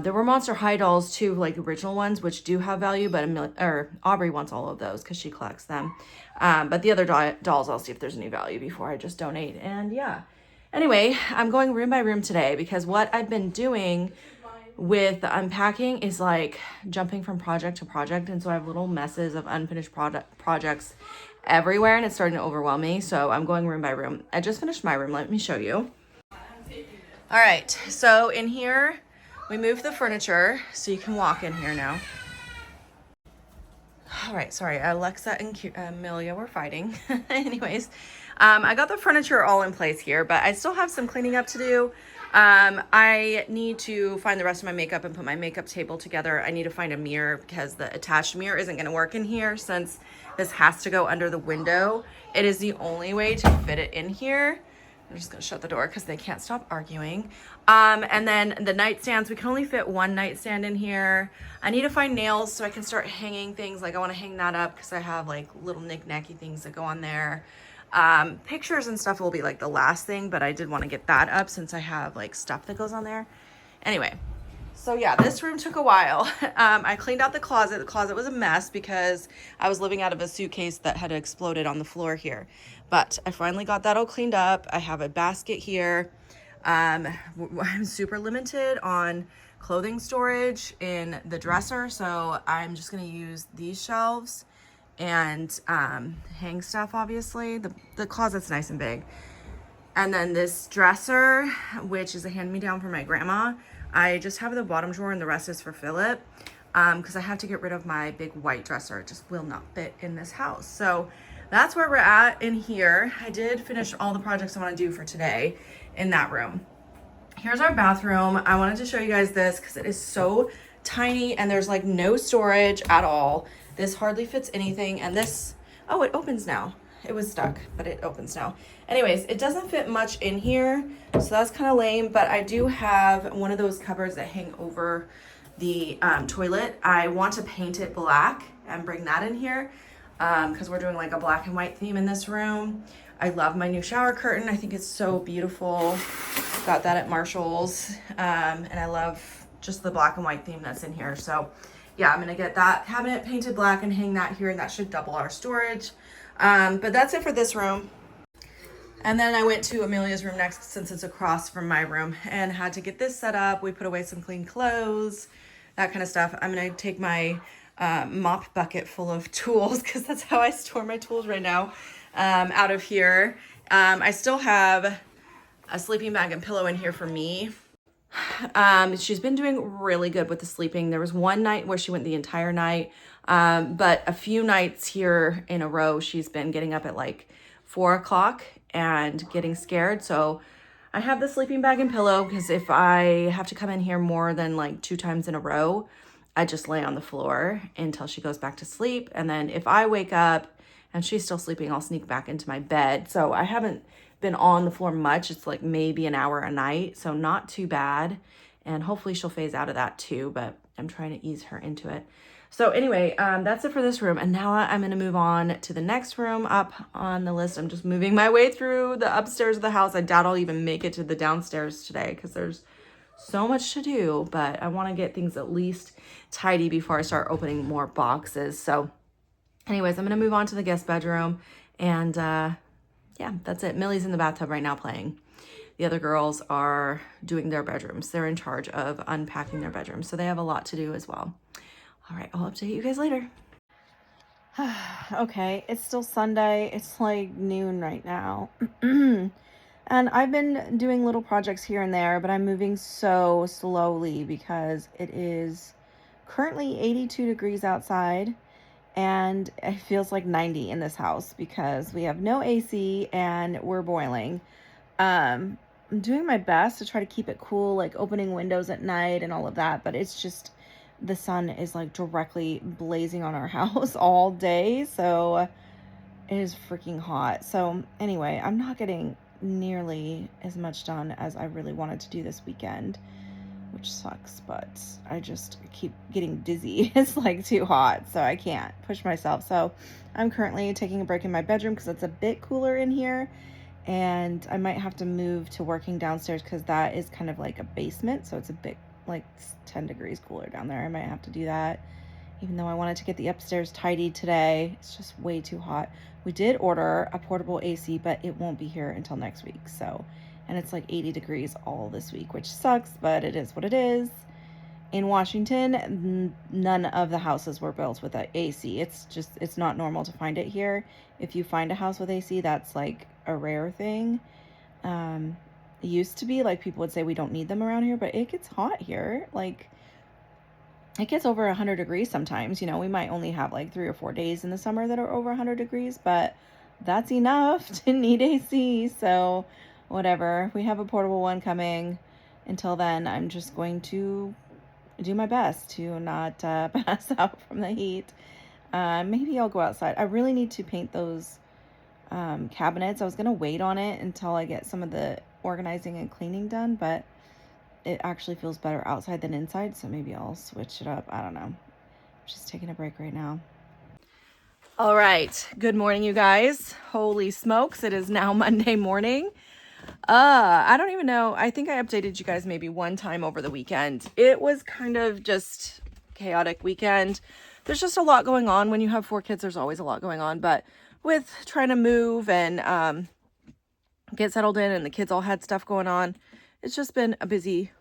there were Monster High dolls too, like original ones, which do have value, but Aubrey wants all of those because she collects them. But the other dolls, I'll see if there's any value before I just donate. And yeah, anyway, I'm going room by room today because what I've been doing with the unpacking is like jumping from project to project. And so I have little messes of unfinished projects everywhere, and it's starting to overwhelm me. So I'm going room by room. I just finished my room. Let me show you. All right, so in here, we moved the furniture so you can walk in here now. All right, sorry, Alexa and Amelia were fighting. Anyways, I got the furniture all in place here, but I still have some cleaning up to do. I need to find the rest of my makeup and put my makeup table together. I need to find a mirror because the attached mirror isn't going to work in here since this has to go under the window. It is the only way to fit it in here. I'm just gonna shut the door because they can't stop arguing. And then the nightstands, we can only fit one nightstand in here. I need to find nails so I can start hanging things. Like I want to hang that up because I have like little knick-knacky things that go on there. Pictures and stuff will be like the last thing, but I did want to get that up since I have like stuff that goes on there. Anyway, so yeah, this room took a while. I cleaned out the closet. The closet was a mess because I was living out of a suitcase that had exploded on the floor here. But I finally got that all cleaned up. I have a basket here. I'm super limited on clothing storage in the dresser, so I'm just gonna use these shelves and hang stuff, obviously. The closet's nice and big. And then this dresser, which is a hand-me-down from my grandma, I just have the bottom drawer and the rest is for Philip because I have to get rid of my big white dresser. It just will not fit in this house. So that's where we're at in here. I did finish all the projects I want to do for today in that room. Here's our bathroom. I wanted to show you guys this because it is so tiny, and there's like no storage at all. This hardly fits anything, and this, oh, it opens now. It was stuck, but it opens now. Anyways, it doesn't fit much in here, so that's kind of lame, but I do have one of those cupboards that hang over the toilet. I want to paint it black and bring that in here because we're doing like a black and white theme in this room. I love my new shower curtain. I think it's so beautiful. Got that at Marshall's, and I love just the black and white theme that's in here. So yeah, I'm gonna get that cabinet painted black and hang that here, and that should double our storage. But that's it for this room. And then I went to Amelia's room next since it's across from my room and had to get this set up. We put away some clean clothes, that kind of stuff. I'm gonna take my mop bucket full of tools because that's how I store my tools right now out of here. I still have a sleeping bag and pillow in here for me. She's been doing really good with the sleeping. There was one night where she went the entire night, but a few nights here in a row, she's been getting up at like 4 o'clock and getting scared. So I have the sleeping bag and pillow because if I have to come in here more than like 2 times in a row, I just lay on the floor until she goes back to sleep. And then if I wake up and she's still sleeping, I'll sneak back into my bed. So I haven't been on the floor much. It's like maybe an hour a night, so not too bad. And hopefully she'll phase out of that too, but I'm trying to ease her into it. So anyway, that's it for this room. And now I'm gonna move on to the next room up on the list. I'm just moving my way through the upstairs of the house. I doubt I'll even make it to the downstairs today because there's so much to do, but I wanna get things at least tidy before I start opening more boxes. So anyways, I'm gonna move on to the guest bedroom, and yeah, that's it. Millie's in the bathtub right now playing. The other girls are doing their bedrooms. They're in charge of unpacking their bedrooms, so they have a lot to do as well. All right, I'll update you guys later. Okay, it's still Sunday. It's like noon right now. And I've been doing little projects here and there, but I'm moving so slowly because it is currently 82 degrees outside. And it feels like 90 in this house because we have no AC and we're boiling. I'm doing my best to try to keep it cool, like opening windows at night and all of that, but it's just, the sun is like directly blazing on our house all day, so it is freaking hot. So anyway, I'm not getting nearly as much done as I really wanted to do this weekend, which sucks, but I just keep getting dizzy. It's like too hot, so I can't push myself. So I'm currently taking a break in my bedroom because it's a bit cooler in here, and I might have to move to working downstairs because that is kind of like a basement, so it's a bit like 10 degrees cooler down there. I might have to do that, even though I wanted to get the upstairs tidied today. It's just way too hot. We did order a portable AC, but it won't be here until next week, so, and it's like 80 degrees all this week, which sucks, but it is what it is. In Washington, none of the houses were built with an AC. It's not normal to find it here. If you find a house with AC, that's like a rare thing. It used to be like people would say we don't need them around here, but it gets hot here. Like it gets over 100 degrees sometimes. You know, we might only have like 3 or 4 days in the summer that are over 100 degrees, but that's enough to need AC. So whatever, we have a portable one coming. Until then, I'm just going to do my best to not pass out from the heat. Maybe I'll go outside. I really need to paint those cabinets. I was gonna wait on it until I get some of the organizing and cleaning done, but it actually feels better outside than inside, so maybe I'll switch it up. I don't know. I'm just taking a break right now. All right, good morning, you guys. Holy smokes, it is now Monday morning. I don't even know. I think I updated you guys maybe one time over the weekend. It was kind of just chaotic weekend. There's just a lot going on. When you have 4 kids, there's always a lot going on, but with trying to move and get settled in, and the kids all had stuff going on, it's just been a busy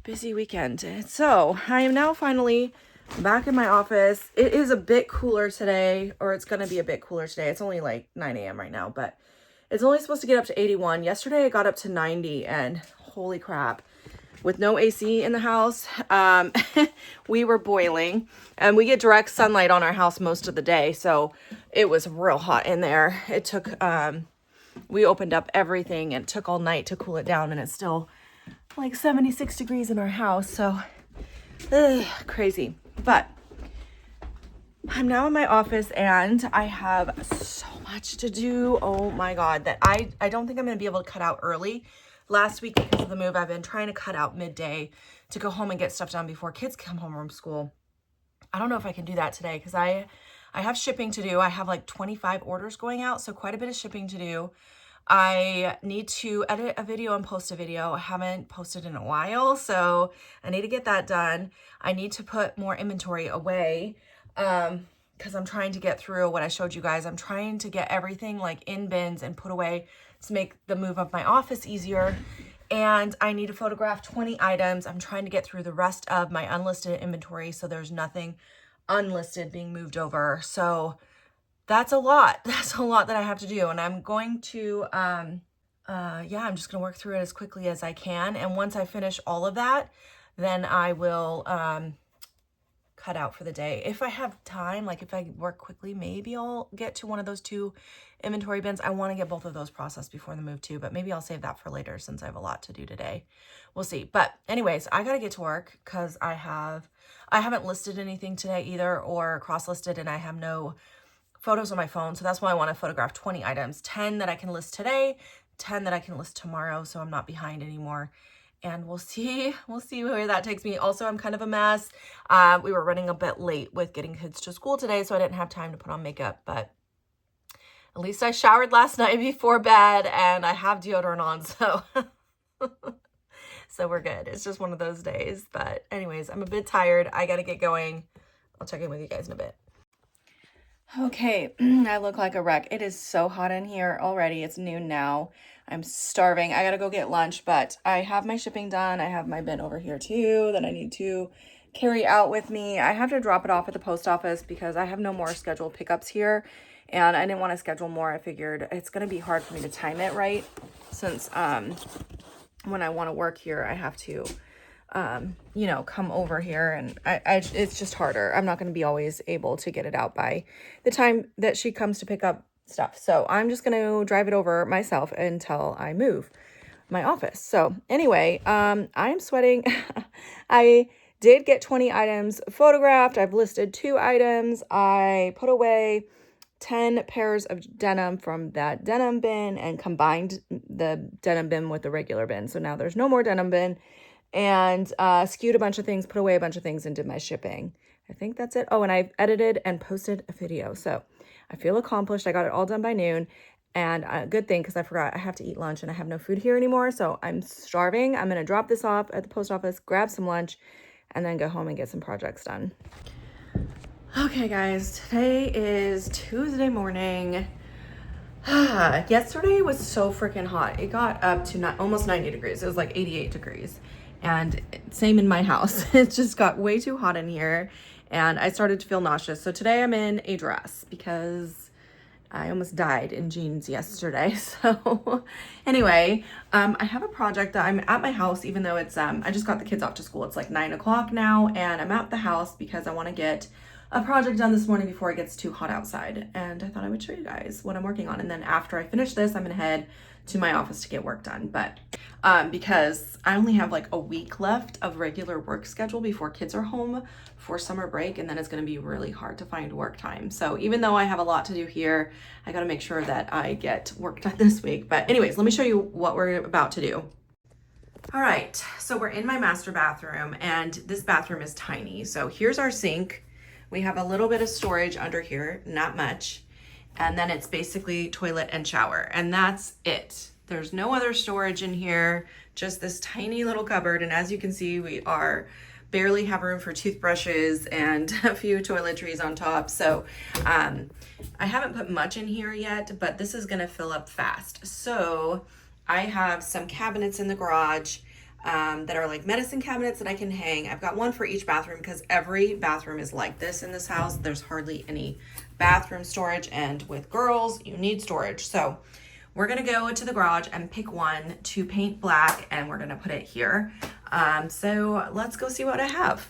weekend. So I am now finally back in my office. It is a bit cooler today, or it's going to be a bit cooler today. It's only like 9 a.m. right now, but it's only supposed to get up to 81. Yesterday, I got up to 90, and holy crap. With no AC in the house, we were boiling, and we get direct sunlight on our house most of the day, so it was real hot in there. It took, we opened up everything, and it took all night to cool it down, and it's still like 76 degrees in our house, so Crazy. But I'm now in my office and I have so much to do. Oh my God, that I don't think I'm gonna be able to cut out early. Last week, because of the move, I've been trying to cut out midday to go home and get stuff done before kids come home from school. I don't know if I can do that today because I have shipping to do. I have like 25 orders going out, so quite a bit of shipping to do. I need to edit a video and post a video. I haven't posted in a while, so I need to get that done. I need to put more inventory away because I'm trying to get through what I showed you guys. I'm trying to get everything like in bins and put away to make the move of my office easier. And I need to photograph 20 items. I'm trying to get through the rest of my unlisted inventory so there's nothing unlisted being moved over. So that's a lot. That's a lot that I have to do. And I'm going to, I'm just going to work through it as quickly as I can. And once I finish all of that, then I will cut out for the day. If I have time, like if I work quickly, maybe I'll get to one of those 2 inventory bins. I want to get both of those processed before the move too, but maybe I'll save that for later since I have a lot to do today. We'll see. But anyways, I got to get to work because I haven't listed anything today either or cross-listed, and I have no photos on my phone. So that's why I want to photograph 20 items, 10 that I can list today, 10 that I can list tomorrow. So I'm not behind anymore. And we'll see where that takes me. Also, I'm kind of a mess. We were running a bit late with getting kids to school today, so I didn't have time to put on makeup, but at least I showered last night before bed and I have deodorant on, so so we're good. It's just one of those days. But anyways, I'm a bit tired. I got to get going. I'll check in with you guys in a bit. Okay, I look like a wreck. It is so hot in here already. It's noon now. I'm starving. I gotta go get lunch, but I have my shipping done. I have my bin over here too that I need to carry out with me. I have to drop it off at the post office because I have no more scheduled pickups here, and I didn't want to schedule more. I figured it's gonna be hard for me to time it right since when I want to work here, I have to come over here, and it's just harder. I'm not going to be always able to get it out by the time that she comes to pick up stuff. So I'm just going to drive it over myself until I move my office. So anyway, I'm sweating. I did get 20 items photographed. I've listed 2 items. I put away 10 pairs of denim from that denim bin and combined the denim bin with the regular bin. So now there's no more denim bin. And skewed a bunch of things, put away a bunch of things, and did my shipping. I think that's it. Oh, and I've edited and posted a video. So I feel accomplished. I got it all done by noon. And a good thing, because I forgot I have to eat lunch and I have no food here anymore. So I'm starving. I'm going to drop this off at the post office, grab some lunch, and then go home and get some projects done. Okay, guys. Today is Tuesday morning. Yesterday was so freaking hot. It got up to almost 90 degrees. It was like 88 degrees. And same in my house. It just got way too hot in here and I started to feel nauseous. So today I'm in a dress because I almost died in jeans yesterday. So anyway, I have a project that I'm at my house, even though it's, I just got the kids off to school. It's like 9 o'clock now and I'm at the house because I want to get a project done this morning before it gets too hot outside. And I thought I would show you guys what I'm working on. And then after I finish this, I'm gonna head to my office to get work done. But because I only have like a week left of regular work schedule before kids are home for summer break, and then it's gonna be really hard to find work time. So even though I have a lot to do here, I gotta make sure that I get work done this week. But anyways, let me show you what we're about to do. All right, so we're in my master bathroom and this bathroom is tiny. So here's our sink. We have a little bit of storage under here, not much. And then it's basically toilet and shower, and that's it. There's no other storage in here, just this tiny little cupboard. And as you can see, we barely have room for toothbrushes and a few toiletries on top. So I haven't put much in here yet, but this is gonna fill up fast. So I have some cabinets in the garage that are like medicine cabinets that I can hang. I've got one for each bathroom because every bathroom is like this in this house. There's hardly any bathroom storage, and with girls, you need storage. So we're gonna go to the garage and pick one to paint black, and we're gonna put it here. So let's go see what I have.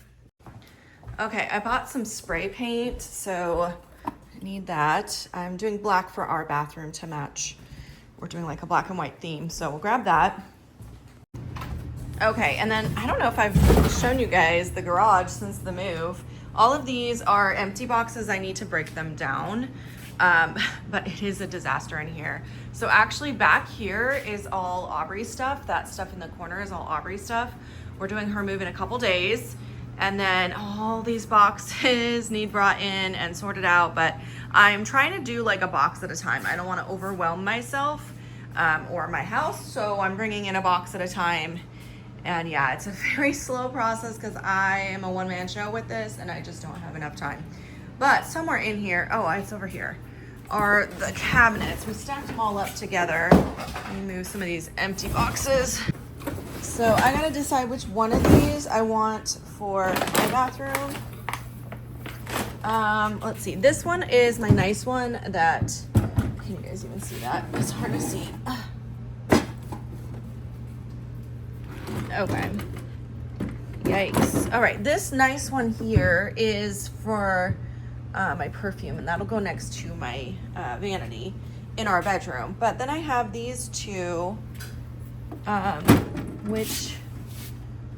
Okay, I bought some spray paint, so I need that. I'm doing black for our bathroom to match. We're doing like a black and white theme, so we'll grab that. Okay, and then I don't know if I've shown you guys the garage since the move. All of these are empty boxes. I need to break them down, but it is a disaster in here. So actually back here is all Aubrey stuff. That stuff in the corner is all Aubrey stuff. We're doing her move in a couple days, and then all these boxes need brought in and sorted out, but I'm trying to do like a box at a time. I don't want to overwhelm myself or my house, so I'm bringing in a box at a time. And yeah, it's a very slow process because I am a one-man show with this and I just don't have enough time. But somewhere in here, oh, it's over here, are the cabinets. We stacked them all up together. Let me move some of these empty boxes. So I gotta decide which one of these I want for my bathroom. Let's see, this one is my nice one that, can you guys even see that? It's hard to see. Okay. Yikes. All right, this nice one here is for my perfume, and that'll go next to my vanity in our bedroom. But then I have these two, which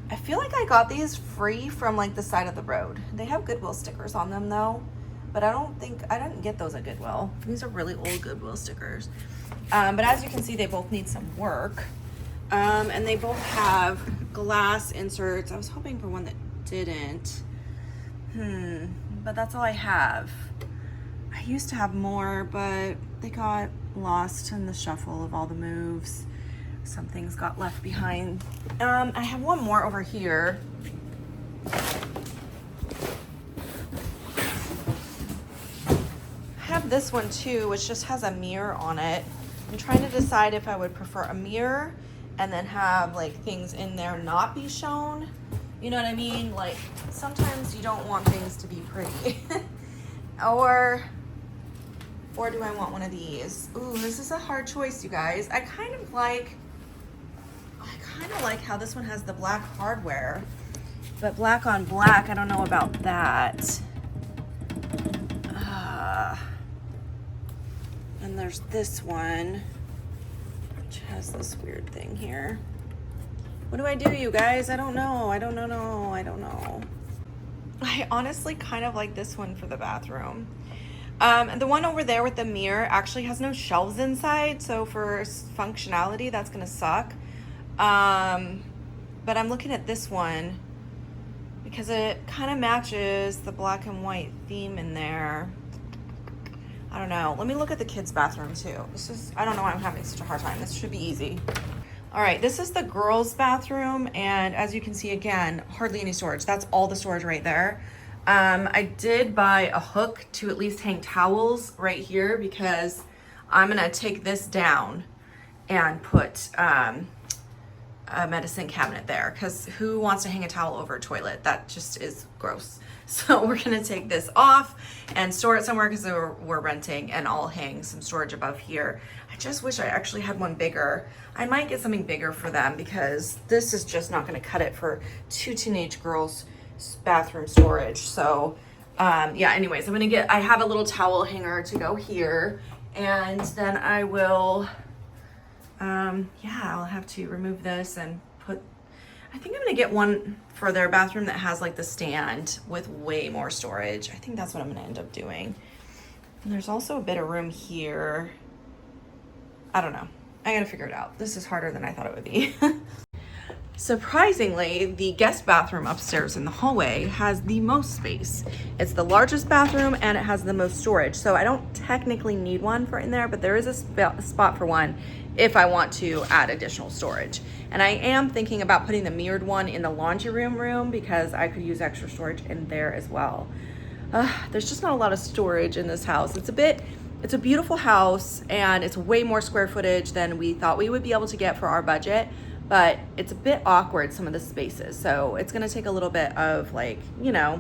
I feel like I got these free from like the side of the road. They have Goodwill stickers on them though, but I didn't get those at Goodwill. These are really old Goodwill stickers. But as you can see, they both need some work. And they both have glass inserts. I was hoping for one that didn't. But that's all I have. I used to have more, but they got lost in the shuffle of all the moves. Some things got left behind. I have one more over here. I have this one too, which just has a mirror on it. I'm trying to decide if I would prefer a mirror and then have like things in there not be shown. You know what I mean? Like sometimes you don't want things to be pretty. or do I want one of these? Ooh, this is a hard choice, you guys. I kind of like how this one has the black hardware, but black on black, I don't know about that. And there's this one, which has this weird thing here. What do I do, you guys? I don't know. I don't know. I honestly kind of like this one for the bathroom. And the one over there with the mirror actually has no shelves inside, so for functionality, that's gonna suck. But I'm looking at this one because it kind of matches the black and white theme in there. I don't know. Let me look at the kids' bathroom too. I don't know why I'm having such a hard time. This should be easy. All right, this is the girls' bathroom, and as you can see, again, hardly any storage. That's all the storage right there. I did buy a hook to at least hang towels right here because I'm gonna take this down and put a medicine cabinet there, because who wants to hang a towel over a toilet? That just is gross. So we're gonna take this off and store it somewhere because we're renting, and I'll hang some storage above here. I just wish I actually had one bigger. I might get something bigger for them because this is just not gonna cut it for two teenage girls' bathroom storage. So yeah, anyways, I have a little towel hanger to go here, and then I will, yeah, I'll have to remove this and I think I'm gonna get one for their bathroom that has like the stand with way more storage. I think that's what I'm gonna end up doing. And there's also a bit of room here. I don't know. I gotta figure it out. This is harder than I thought it would be. Surprisingly, the guest bathroom upstairs in the hallway has the most space. It's the largest bathroom and it has the most storage. So I don't technically need one for in there, but there is a spot for one if I want to add additional storage. And I am thinking about putting the mirrored one in the laundry room because I could use extra storage in there as well. There's just not a lot of storage in this house. It's a beautiful house and it's way more square footage than we thought we would be able to get for our budget, but it's a bit awkward, some of the spaces. So it's gonna take a little bit of like, you know,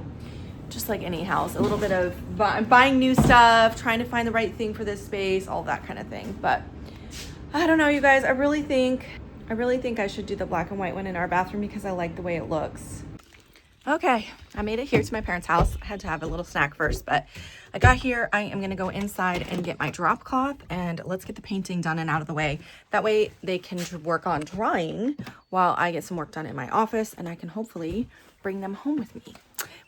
just like any house, a little bit of buying new stuff, trying to find the right thing for this space, all that kind of thing. But I don't know, you guys, I really think I should do the black and white one in our bathroom because I like the way it looks. Okay, I made it here to my parents' house. I had to have a little snack first, but I got here. I am gonna go inside and get my drop cloth, and let's get the painting done and out of the way. That way they can work on drying while I get some work done in my office, and I can hopefully bring them home with me,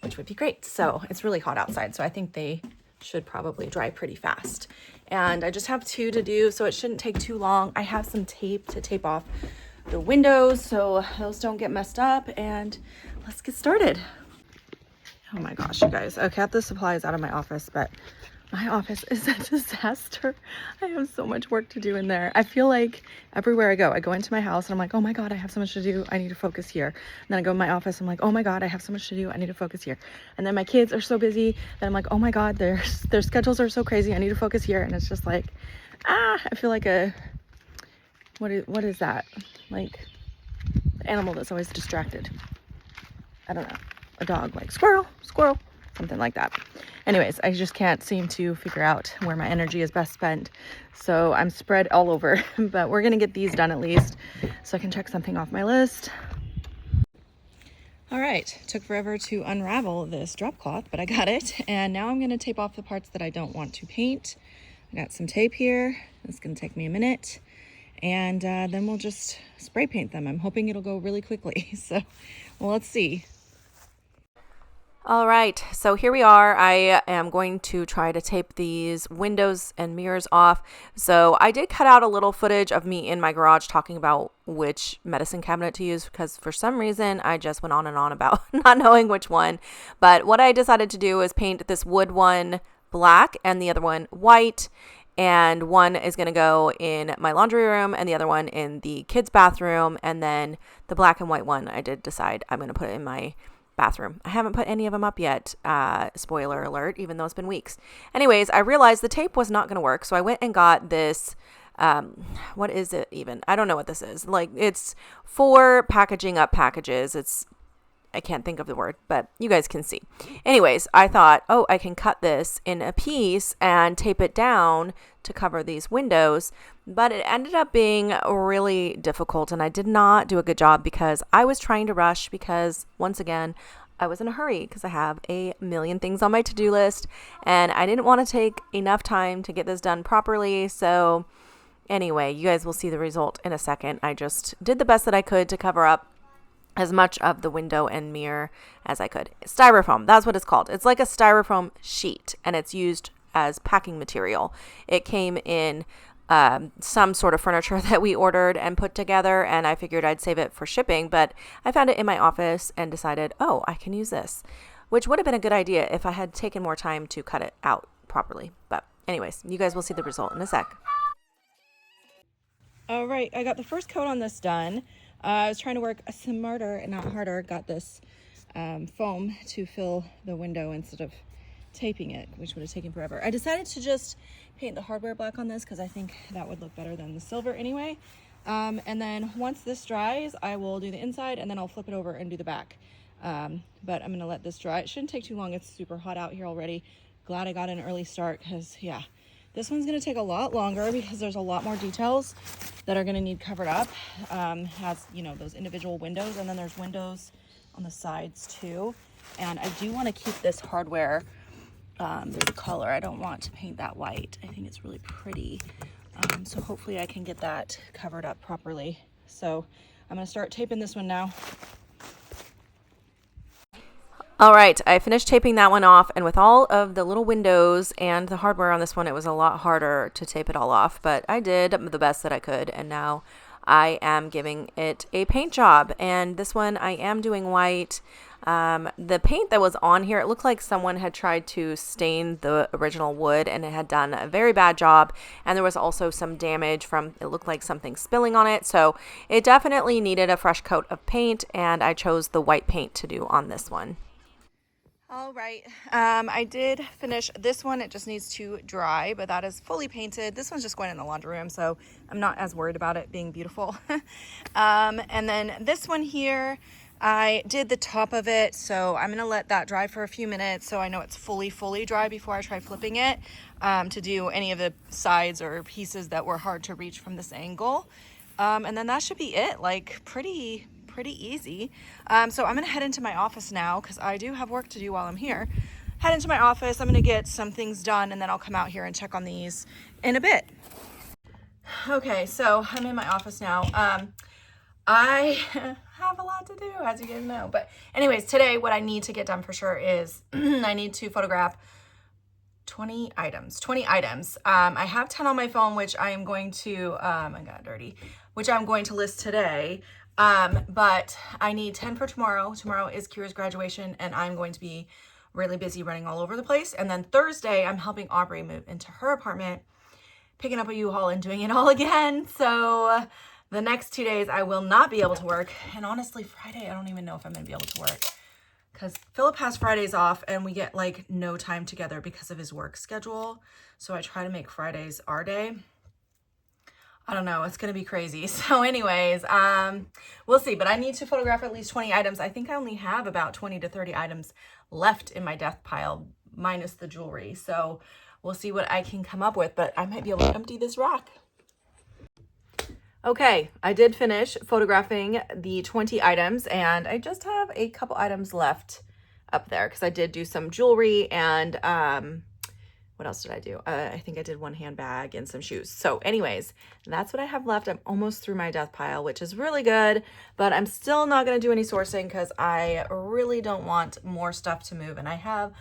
which would be great. So it's really hot outside, so I think they should probably dry pretty fast. And I just have 2 to do, so it shouldn't take too long. I have some tape to tape off the windows so those don't get messed up, and let's get started. Oh my gosh, you guys. Okay, I have the supplies out of my office, but my office is a disaster. I have so much work to do in there. I feel like everywhere I go into my house and I'm like, oh my God, I have so much to do. I need to focus here. And then I go in my office, I'm like, oh my God, I have so much to do. I need to focus here. And then my kids are so busy that I'm like, oh my God, their schedules are so crazy. I need to focus here. And it's just like, I feel like what is that? Like the animal that's always distracted. I don't know, a dog, like squirrel, something like that. Anyways, I just can't seem to figure out where my energy is best spent. So I'm spread all over, but we're gonna get these done at least so I can check something off my list. All right, took forever to unravel this drop cloth, but I got it. And now I'm gonna tape off the parts that I don't want to paint. I got some tape here. It's gonna take me a minute. And then we'll just spray paint them. I'm hoping it'll go really quickly. So, well, let's see. All right, so here we are. I am going to try to tape these windows and mirrors off. So I did cut out a little footage of me in my garage talking about which medicine cabinet to use because for some reason I just went on and on about not knowing which one. But what I decided to do is paint this wood one black and the other one white. And one is going to go in my laundry room and the other one in the kids' bathroom. And then the black and white one, I did decide I'm going to put it in my bathroom. I haven't put any of them up yet. Spoiler alert, even though it's been weeks. Anyways, I realized the tape was not going to work. So I went and got this, what is it even? I don't know what this is. Like it's for packaging up packages. I can't think of the word, but you guys can see. Anyways, I thought, oh, I can cut this in a piece and tape it down to cover these windows, but it ended up being really difficult and I did not do a good job because I was trying to rush because once again, I was in a hurry because I have a million things on my to-do list and I didn't want to take enough time to get this done properly. So anyway, you guys will see the result in a second. I just did the best that I could to cover up as much of the window and mirror as I could. Styrofoam, that's what it's called. It's like a styrofoam sheet and it's used as packing material. It came in some sort of furniture that we ordered and put together and I figured I'd save it for shipping, but I found it in my office and decided, oh, I can use this, which would have been a good idea if I had taken more time to cut it out properly. But anyways, you guys will see the result in a sec. All right, I got the first coat on this done. I was trying to work smarter and not harder. Got this foam to fill the window instead of taping it, which would have taken forever. I decided to just paint the hardware black on this because I think that would look better than the silver anyway. And then once this dries, I will do the inside and then I'll flip it over and do the back. But I'm going to let this dry. It shouldn't take too long. It's super hot out here already. Glad I got an early start because, yeah, this one's going to take a lot longer because there's a lot more details that are going to need covered up. Has, you know, those individual windows and then there's windows on the sides too. And I do want to keep this hardware this color. I don't want to paint that white. I think it's really pretty. So hopefully I can get that covered up properly. So I'm going to start taping this one now. All right, I finished taping that one off, and with all of the little windows and the hardware on this one, it was a lot harder to tape it all off, but I did the best that I could, and now I am giving it a paint job, and this one I am doing white. The paint that was on here, it looked like someone had tried to stain the original wood, and it had done a very bad job, and there was also some damage from, it looked like something spilling on it, so it definitely needed a fresh coat of paint, and I chose the white paint to do on this one. All right, I did finish this one. It just needs to dry, but that is fully painted. This one's just going in the laundry room, so I'm not as worried about it being beautiful. And then this one here, I did the top of it, so I'm gonna let that dry for a few minutes so I know it's fully dry before I try flipping it to do any of the sides or pieces that were hard to reach from this angle. And then that should be it. Like pretty pretty easy. So I'm gonna head into my office now because I do have work to do while I'm here. Head into my office, I'm gonna get some things done, and then I'll come out here and check on these in a bit. Okay, so I'm in my office now. I have a lot to do, as you guys know. But anyways, today what I need to get done for sure is I need to photograph 20 items. I have 10 on my phone, which I am going to, I got dirty, which I'm going to list today. But I need 10 for tomorrow. Tomorrow is Kira's graduation, and I'm going to be really busy running all over the place. And then Thursday, I'm helping Aubrey move into her apartment, picking up a U-Haul and doing it all again. So the next 2 days I will not be able to work. And honestly, Friday, I don't even know if I'm gonna be able to work because Philip has Fridays off and we get like no time together because of his work schedule. So I try to make Fridays our day. I don't know, it's gonna be crazy. So anyways, we'll see, but I need to photograph at least 20 items. I think I only have about 20 to 30 items left in my death pile, minus the jewelry. So we'll see what I can come up with, but I might be able to empty this rack. Okay, I did finish photographing the 20 items, and I just have a couple items left up there because I did do some jewelry and what else did I do? I think I did one handbag and some shoes. So anyways, that's what I have left. I'm almost through my death pile, which is really good, but I'm still not going to do any sourcing because I really don't want more stuff to move, and I have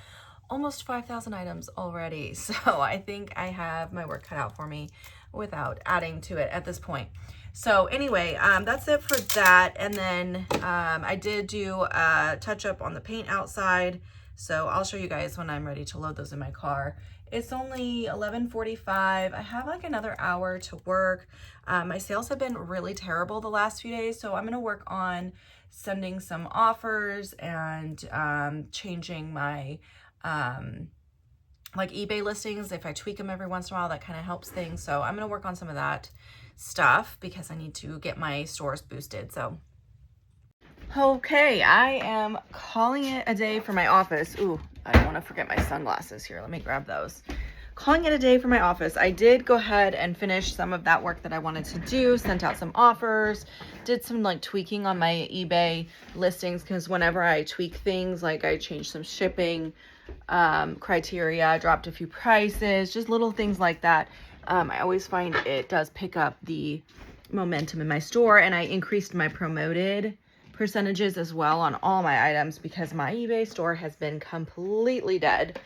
almost 5,000 items already. So I think I have my work cut out for me without adding to it at this point. So anyway, that's it for that. And then I did do a touch up on the paint outside. So I'll show you guys when I'm ready to load those in my car. It's only 11:45. I have like another hour to work. My sales have been really terrible the last few days. So I'm gonna work on sending some offers and changing my like eBay listings. If I tweak them every once in a while, that kind of helps things. So I'm gonna work on some of that stuff because I need to get my stores boosted. So okay, I am calling it a day for my office. Ooh, I don't want to forget my sunglasses here. Let me grab those. Calling it a day for my office. I did go ahead and finish some of that work that I wanted to do, sent out some offers, did some like tweaking on my eBay listings because whenever I tweak things, like I changed some shipping criteria, dropped a few prices, just little things like that. I always find it does pick up the momentum in my store, and I increased my promoted percentages as well on all my items because my eBay store has been completely dead.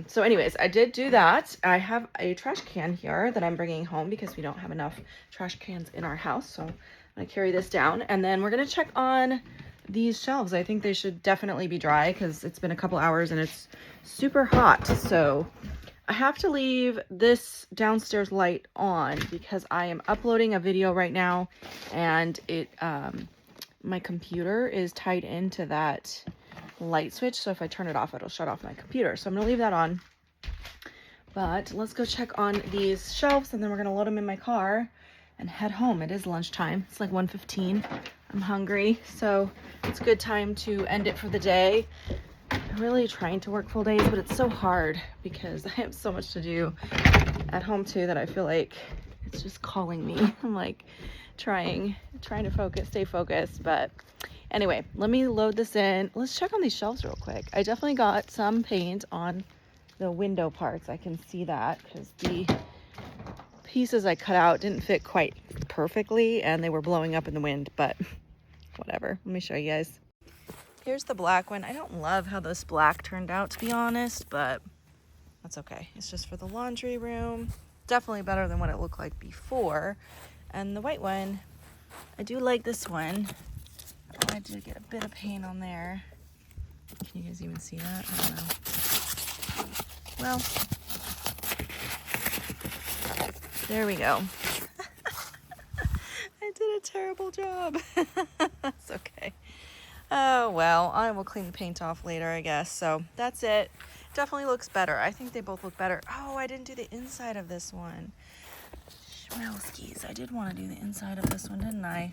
So anyways, I did do that. I have a trash can here that I'm bringing home because we don't have enough trash cans in our house. So I'm gonna carry this down, and then we're gonna check on these shelves. I think they should definitely be dry because it's been a couple hours and it's super hot. So I have to leave this downstairs light on because I am uploading a video right now, and it my computer is tied into that light switch, so if I turn it off, it'll shut off my computer. So I'm gonna leave that on, but let's go check on these shelves, and then we're gonna load them in my car and head home. It is lunchtime. It's like 1:15. I'm hungry, so it's a good time to end it for the day. I'm really trying to work full days, but it's so hard because I have so much to do at home too that I feel like it's just calling me. I'm like trying to focus, stay focused. But anyway, let me load this in. Let's check on these shelves real quick. I definitely got some paint on the window parts. I can see that because the pieces I cut out didn't fit quite perfectly and they were blowing up in the wind, but whatever. Let me show you guys. Here's the black one. I don't love how this black turned out, to be honest, but that's okay. It's just for the laundry room. Definitely better than what it looked like before. And the white one, I do like this one. I did get a bit of paint on there. Can you guys even see that? I don't know. Well, there we go. I did a terrible job. That's okay. Oh, well, I will clean the paint off later, I guess. So that's it. Definitely looks better. I think they both look better. Oh, I didn't do the inside of this one. Schmelskis. I did want to do the inside of this one, didn't I?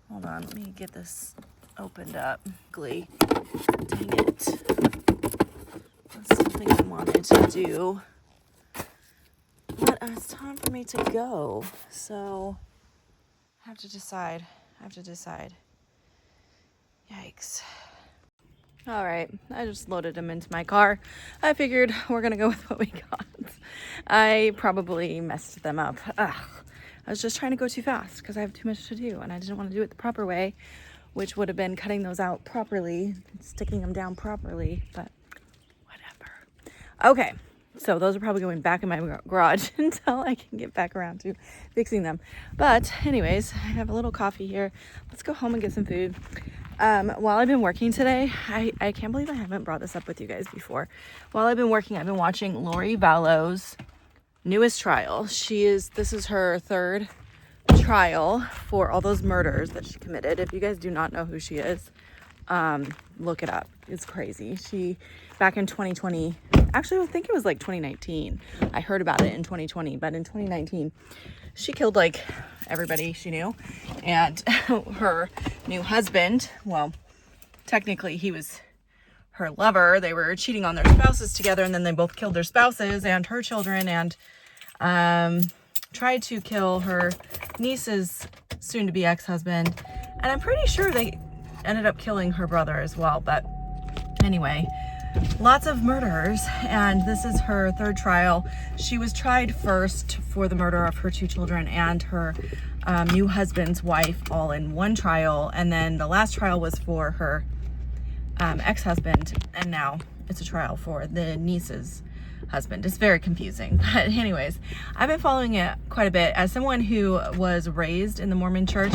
Hold on. Let me get this opened up. Glee. Dang it. That's something I wanted to do. But it's time for me to go. So I have to decide. Yikes. All right, I just loaded them into my car. I figured we're gonna go with what we got. I probably messed them up. Ugh. I was just trying to go too fast because I have too much to do and I didn't want to do it the proper way, which would have been cutting those out properly, sticking them down properly, but whatever. Okay, so those are probably going back in my garage until I can get back around to fixing them. But anyways, I have a little coffee here. Let's go home and get some food. While I've been working today, I can't believe I haven't brought this up with you guys before. While I've been working, I've been watching Lori Vallow's newest trial. This is her third trial for all those murders that she committed. If you guys do not know who she is, look it up. It's crazy. She, back in 2020, actually I think it was like 2019. I heard about it in 2020, but in 2019, she killed like everybody she knew. And her new husband, well, technically he was her lover. They were cheating on their spouses together, and then they both killed their spouses and her children, and tried to kill her niece's soon-to-be ex-husband. And I'm pretty sure they ended up killing her brother as well. But anyway, lots of murders, and this is her third trial. She was tried first for the murder of her two children and her new husband's wife, all in one trial, and then the last trial was for her ex-husband, and now it's a trial for the niece's husband. It's very confusing, but anyways, I've been following it quite a bit. As someone who was raised in the Mormon church,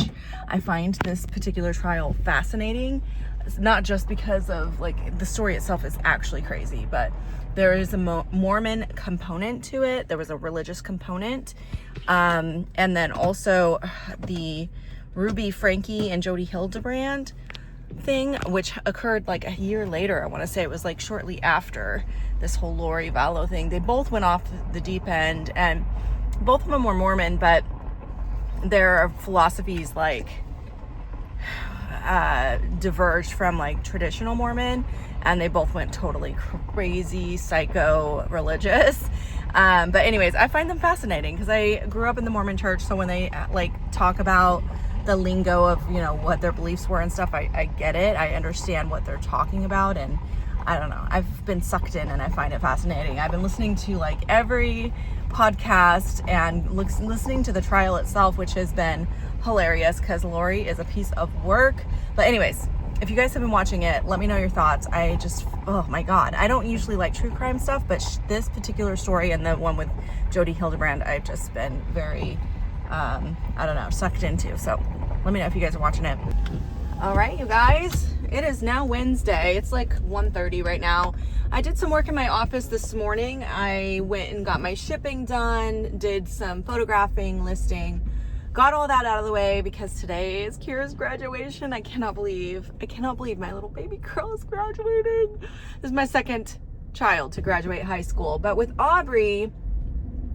I find this particular trial fascinating. It's not just because of like the story itself is actually crazy, but there is a Mormon component to it. There was a religious component, and then also the Ruby Frankie and Jody Hildebrand thing, which occurred like a year later. I want to say it was like shortly after this whole Lori Vallow thing. They both went off the deep end, and both of them were Mormon, but their philosophies like diverged from like traditional Mormon, and they both went totally crazy, psycho religious. But anyways, I find them fascinating because I grew up in the Mormon church, so when they like talk about the lingo of, you know, what their beliefs were and stuff, I get it. I understand what they're talking about, and I don't know, I've been sucked in and I find it fascinating. I've been listening to like every podcast and listening to the trial itself, which has been hilarious because Lori is a piece of work. But anyways, if you guys have been watching it, let me know your thoughts. I just, oh my God, I don't usually like true crime stuff, but this particular story and the one with Jody Hildebrand, I've just been very, I don't know, sucked into. So let me know if you guys are watching it. All right, you guys, it is now Wednesday. It's like 1:30 right now. I did some work in my office this morning. I went and got my shipping done, did some photographing, listing, got all that out of the way because today is Kira's graduation. I cannot believe my little baby girl is graduating. This is my second child to graduate high school. But with Aubrey,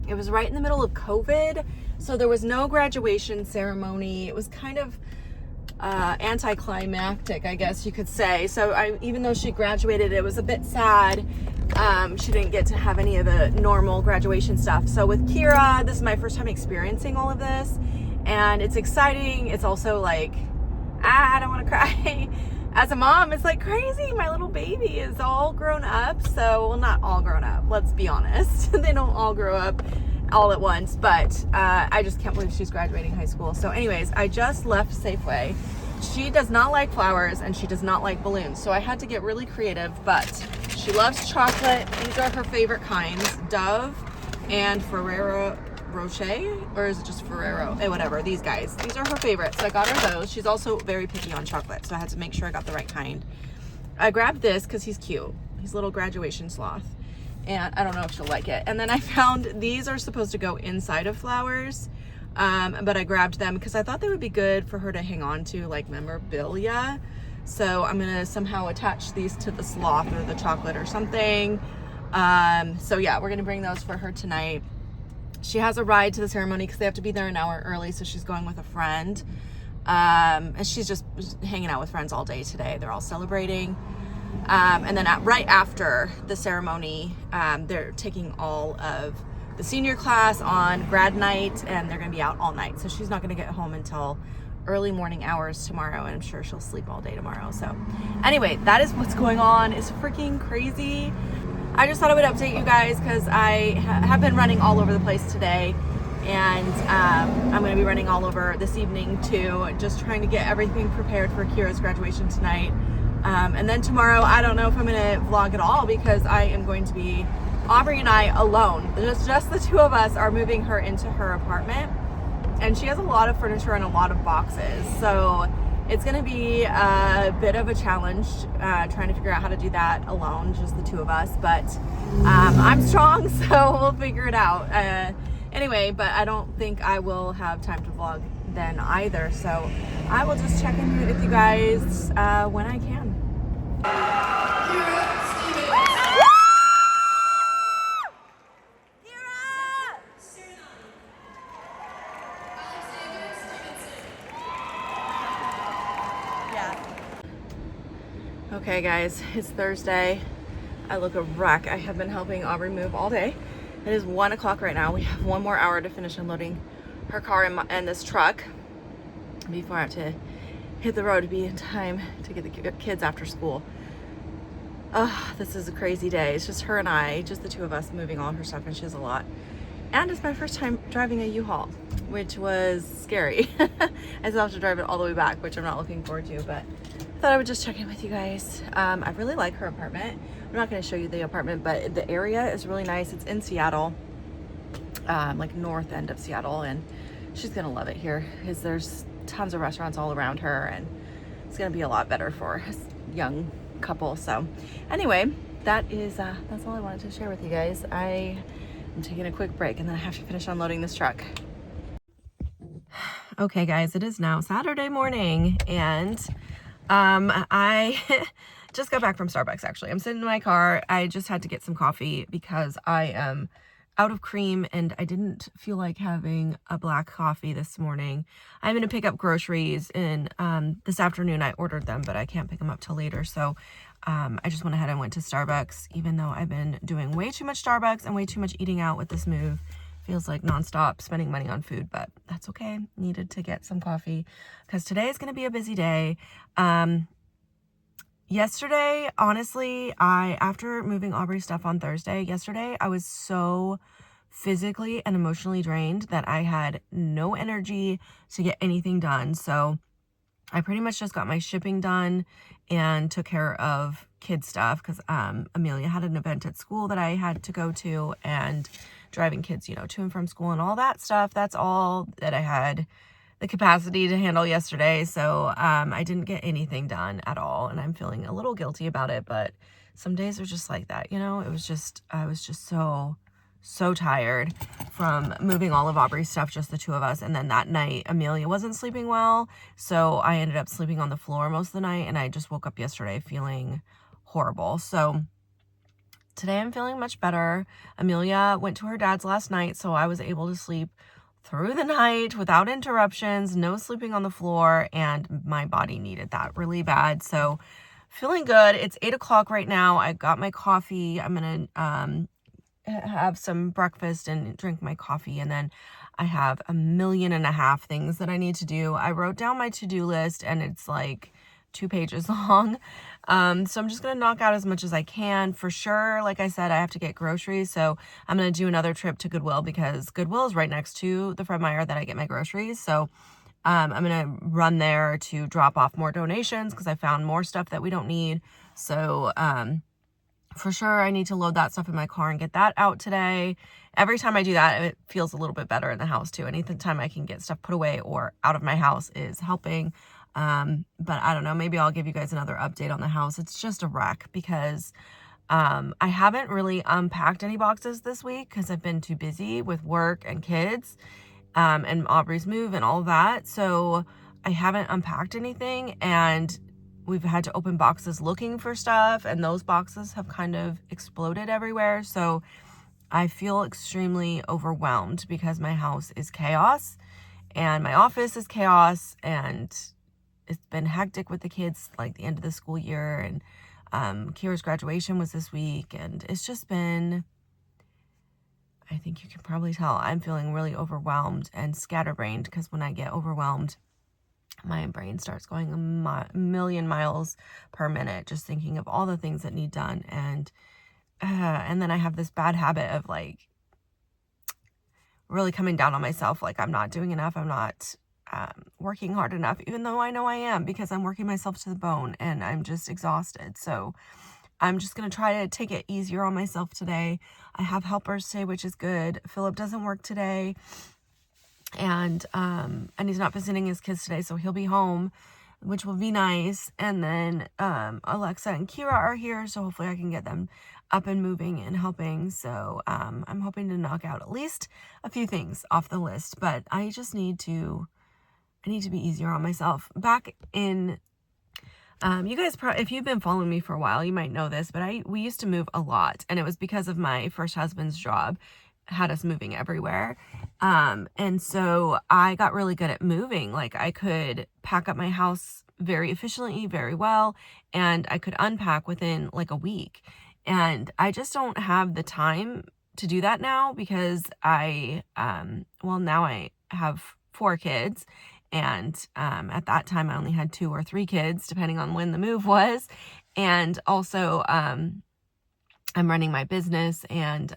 it was right in the middle of COVID, so there was no graduation ceremony. It was kind of anticlimactic, I guess you could say. So even though she graduated, it was a bit sad. She didn't get to have any of the normal graduation stuff. So with Kira, this is my first time experiencing all of this, and it's exciting. It's also like, I don't want to cry. As a mom, it's like crazy. My little baby is all grown up. So, well, not all grown up, let's be honest. They don't all grow up all at once, but I just can't believe she's graduating high school. So anyways, I just left Safeway. She does not like flowers and she does not like balloons, so I had to get really creative, but she loves chocolate. These are her favorite kinds, Dove and Ferrero Rocher, or is it just Ferrero? Whatever, these guys. These are her favorites, so I got her those. She's also very picky on chocolate, so I had to make sure I got the right kind. I grabbed this because he's cute. He's a little graduation sloth, and I don't know if she'll like it. And then I found these are supposed to go inside of flowers, but I grabbed them because I thought they would be good for her to hang on to, like memorabilia. So I'm gonna somehow attach these to the sloth or the chocolate or something. So yeah, we're gonna bring those for her tonight. She has a ride to the ceremony because they have to be there an hour early, so she's going with a friend. And she's just hanging out with friends all day today. They're all celebrating. And then right after the ceremony, they're taking all of the senior class on grad night, and they're gonna be out all night. So she's not gonna get home until early morning hours tomorrow, and I'm sure she'll sleep all day tomorrow. So anyway, that is what's going on. It's freaking crazy. I just thought I would update you guys because I have been running all over the place today, and I'm going to be running all over this evening too, just trying to get everything prepared for Kira's graduation tonight. And then tomorrow, I don't know if I'm going to vlog at all because I am going to be, Aubrey and I alone, just the two of us are moving her into her apartment, and she has a lot of furniture and a lot of boxes. So it's going to be a bit of a challenge trying to figure out how to do that alone, just the two of us. But I'm strong, so we'll figure it out. Anyway, but I don't think I will have time to vlog then either. So I will just check in with you guys when I can. Okay guys, it's Thursday. I look a wreck. I have been helping Aubrey move all day. It is 1 o'clock right now. We have 1 more hour to finish unloading her car and this truck before I have to hit the road to be in time to get the kids after school. This is a crazy day. It's just her and I, just the two of us moving all her stuff, and she has a lot. And it's my first time driving a U-Haul, which was scary. I still have to drive it all the way back, which I'm not looking forward to, but I thought I would just check in with you guys. I really like her apartment. I'm not going to show you the apartment, but the area is really nice. It's in Seattle, like north end of Seattle, and she's going to love it here because there's tons of restaurants all around her, and it's going to be a lot better for a young couple. So anyway, that's all I wanted to share with you guys. I am taking a quick break, and then I have to finish unloading this truck. Okay guys, it is now Saturday morning, and I just got back from Starbucks. Actually, I'm sitting in my car. I just had to get some coffee because I am out of cream and I didn't feel like having a black coffee this morning. I'm going to pick up groceries, and this afternoon I ordered them, but I can't pick them up till later. So I just went ahead and went to Starbucks, even though I've been doing way too much Starbucks and way too much eating out with this move. Feels like nonstop spending money on food, but that's okay. Needed to get some coffee because today is going to be a busy day. Yesterday, honestly, after moving Aubrey's stuff on Thursday, yesterday, I was so physically and emotionally drained that I had no energy to get anything done. So I pretty much just got my shipping done and took care of kid stuff because Amelia had an event at school that I had to go to, and driving kids, to and from school and all that stuff. That's all that I had the capacity to handle yesterday. So I didn't get anything done at all, and I'm feeling a little guilty about it, but some days are just like that, I was just so tired from moving all of Aubrey's stuff, just the two of us. And then that night Amelia wasn't sleeping well, so I ended up sleeping on the floor most of the night, and I just woke up yesterday feeling horrible. So today I'm feeling much better. Amelia went to her dad's last night, so I was able to sleep through the night without interruptions, no sleeping on the floor, and my body needed that really bad. So feeling good. It's 8 o'clock right now. I got my coffee. I'm gonna have some breakfast and drink my coffee, and then I have 1.5 million things that I need to do. I wrote down my to-do list, and it's like 2 pages long. So I'm just gonna knock out as much as I can. For sure, like I said, I have to get groceries, so I'm gonna do another trip to Goodwill because Goodwill is right next to the Fred Meyer that I get my groceries. So I'm gonna run there to drop off more donations because I found more stuff that we don't need. So for sure, I need to load that stuff in my car and get that out today. Every time I do that, it feels a little bit better in the house too. Anytime I can get stuff put away or out of my house is helping. But I don't know, maybe I'll give you guys another update on the house. It's just a wreck because I haven't really unpacked any boxes this week because I've been too busy with work and kids, and Aubrey's move and all that. So I haven't unpacked anything, and we've had to open boxes looking for stuff, and those boxes have kind of exploded everywhere. So I feel extremely overwhelmed because my house is chaos and my office is chaos, and it's been hectic with the kids, like the end of the school year, and Kira's graduation was this week, and it's just been, I think you can probably tell, I'm feeling really overwhelmed and scatterbrained because when I get overwhelmed, my brain starts going a million miles per minute just thinking of all the things that need done. And then I have this bad habit of like really coming down on myself, like I'm not doing enough, I'm not working hard enough, even though I know I am, because I'm working myself to the bone and I'm just exhausted. So I'm just going to try to take it easier on myself today. I have helpers today, which is good. Philip doesn't work today, and he's not visiting his kids today, so he'll be home, which will be nice. And then Alexa and Kira are here, so hopefully I can get them up and moving and helping. So I'm hoping to knock out at least a few things off the list, but I need to be easier on myself. Back in you guys, if you've been following me for a while, you might know this, but we used to move a lot, and it was because of my first husband's job had us moving everywhere. And so I got really good at moving. Like I could pack up my house very efficiently, very well, and I could unpack within like a week. And I just don't have the time to do that now because now I have 4 kids. And at that time, I only had 2 or 3 kids, depending on when the move was. And also, I'm running my business, and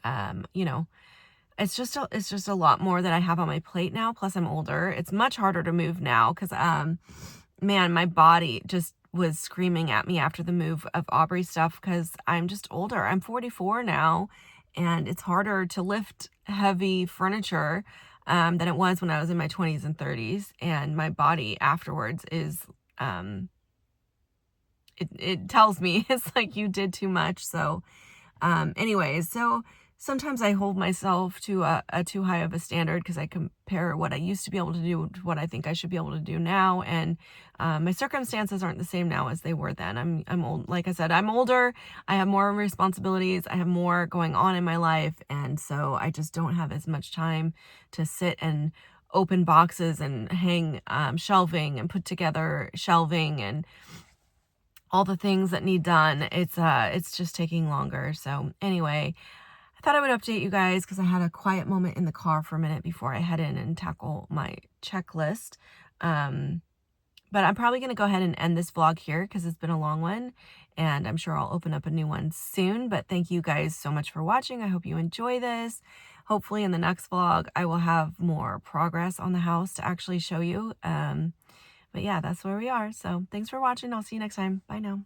it's just a lot more that I have on my plate now. Plus, I'm older. It's much harder to move now because, man, my body just was screaming at me after the move of Aubrey's stuff because I'm just older. I'm 44 now, and it's harder to lift heavy furniture than it was when I was in my 20s and 30s. And my body afterwards is, it tells me, it's like you did too much. So, anyways, so sometimes I hold myself to a too high of a standard because I compare what I used to be able to do to what I think I should be able to do now. And my circumstances aren't the same now as they were then. I'm old. Like I said, I'm older. I have more responsibilities. I have more going on in my life. And so I just don't have as much time to sit and open boxes and hang shelving and put together shelving and all the things that need done. It's just taking longer. So anyway, I thought I would update you guys because I had a quiet moment in the car for a minute before I head in and tackle my checklist. But I'm probably going to go ahead and end this vlog here because it's been a long one, and I'm sure I'll open up a new one soon. But thank you guys so much for watching. I hope you enjoy this. Hopefully in the next vlog, I will have more progress on the house to actually show you. But yeah, that's where we are. So thanks for watching. I'll see you next time. Bye now.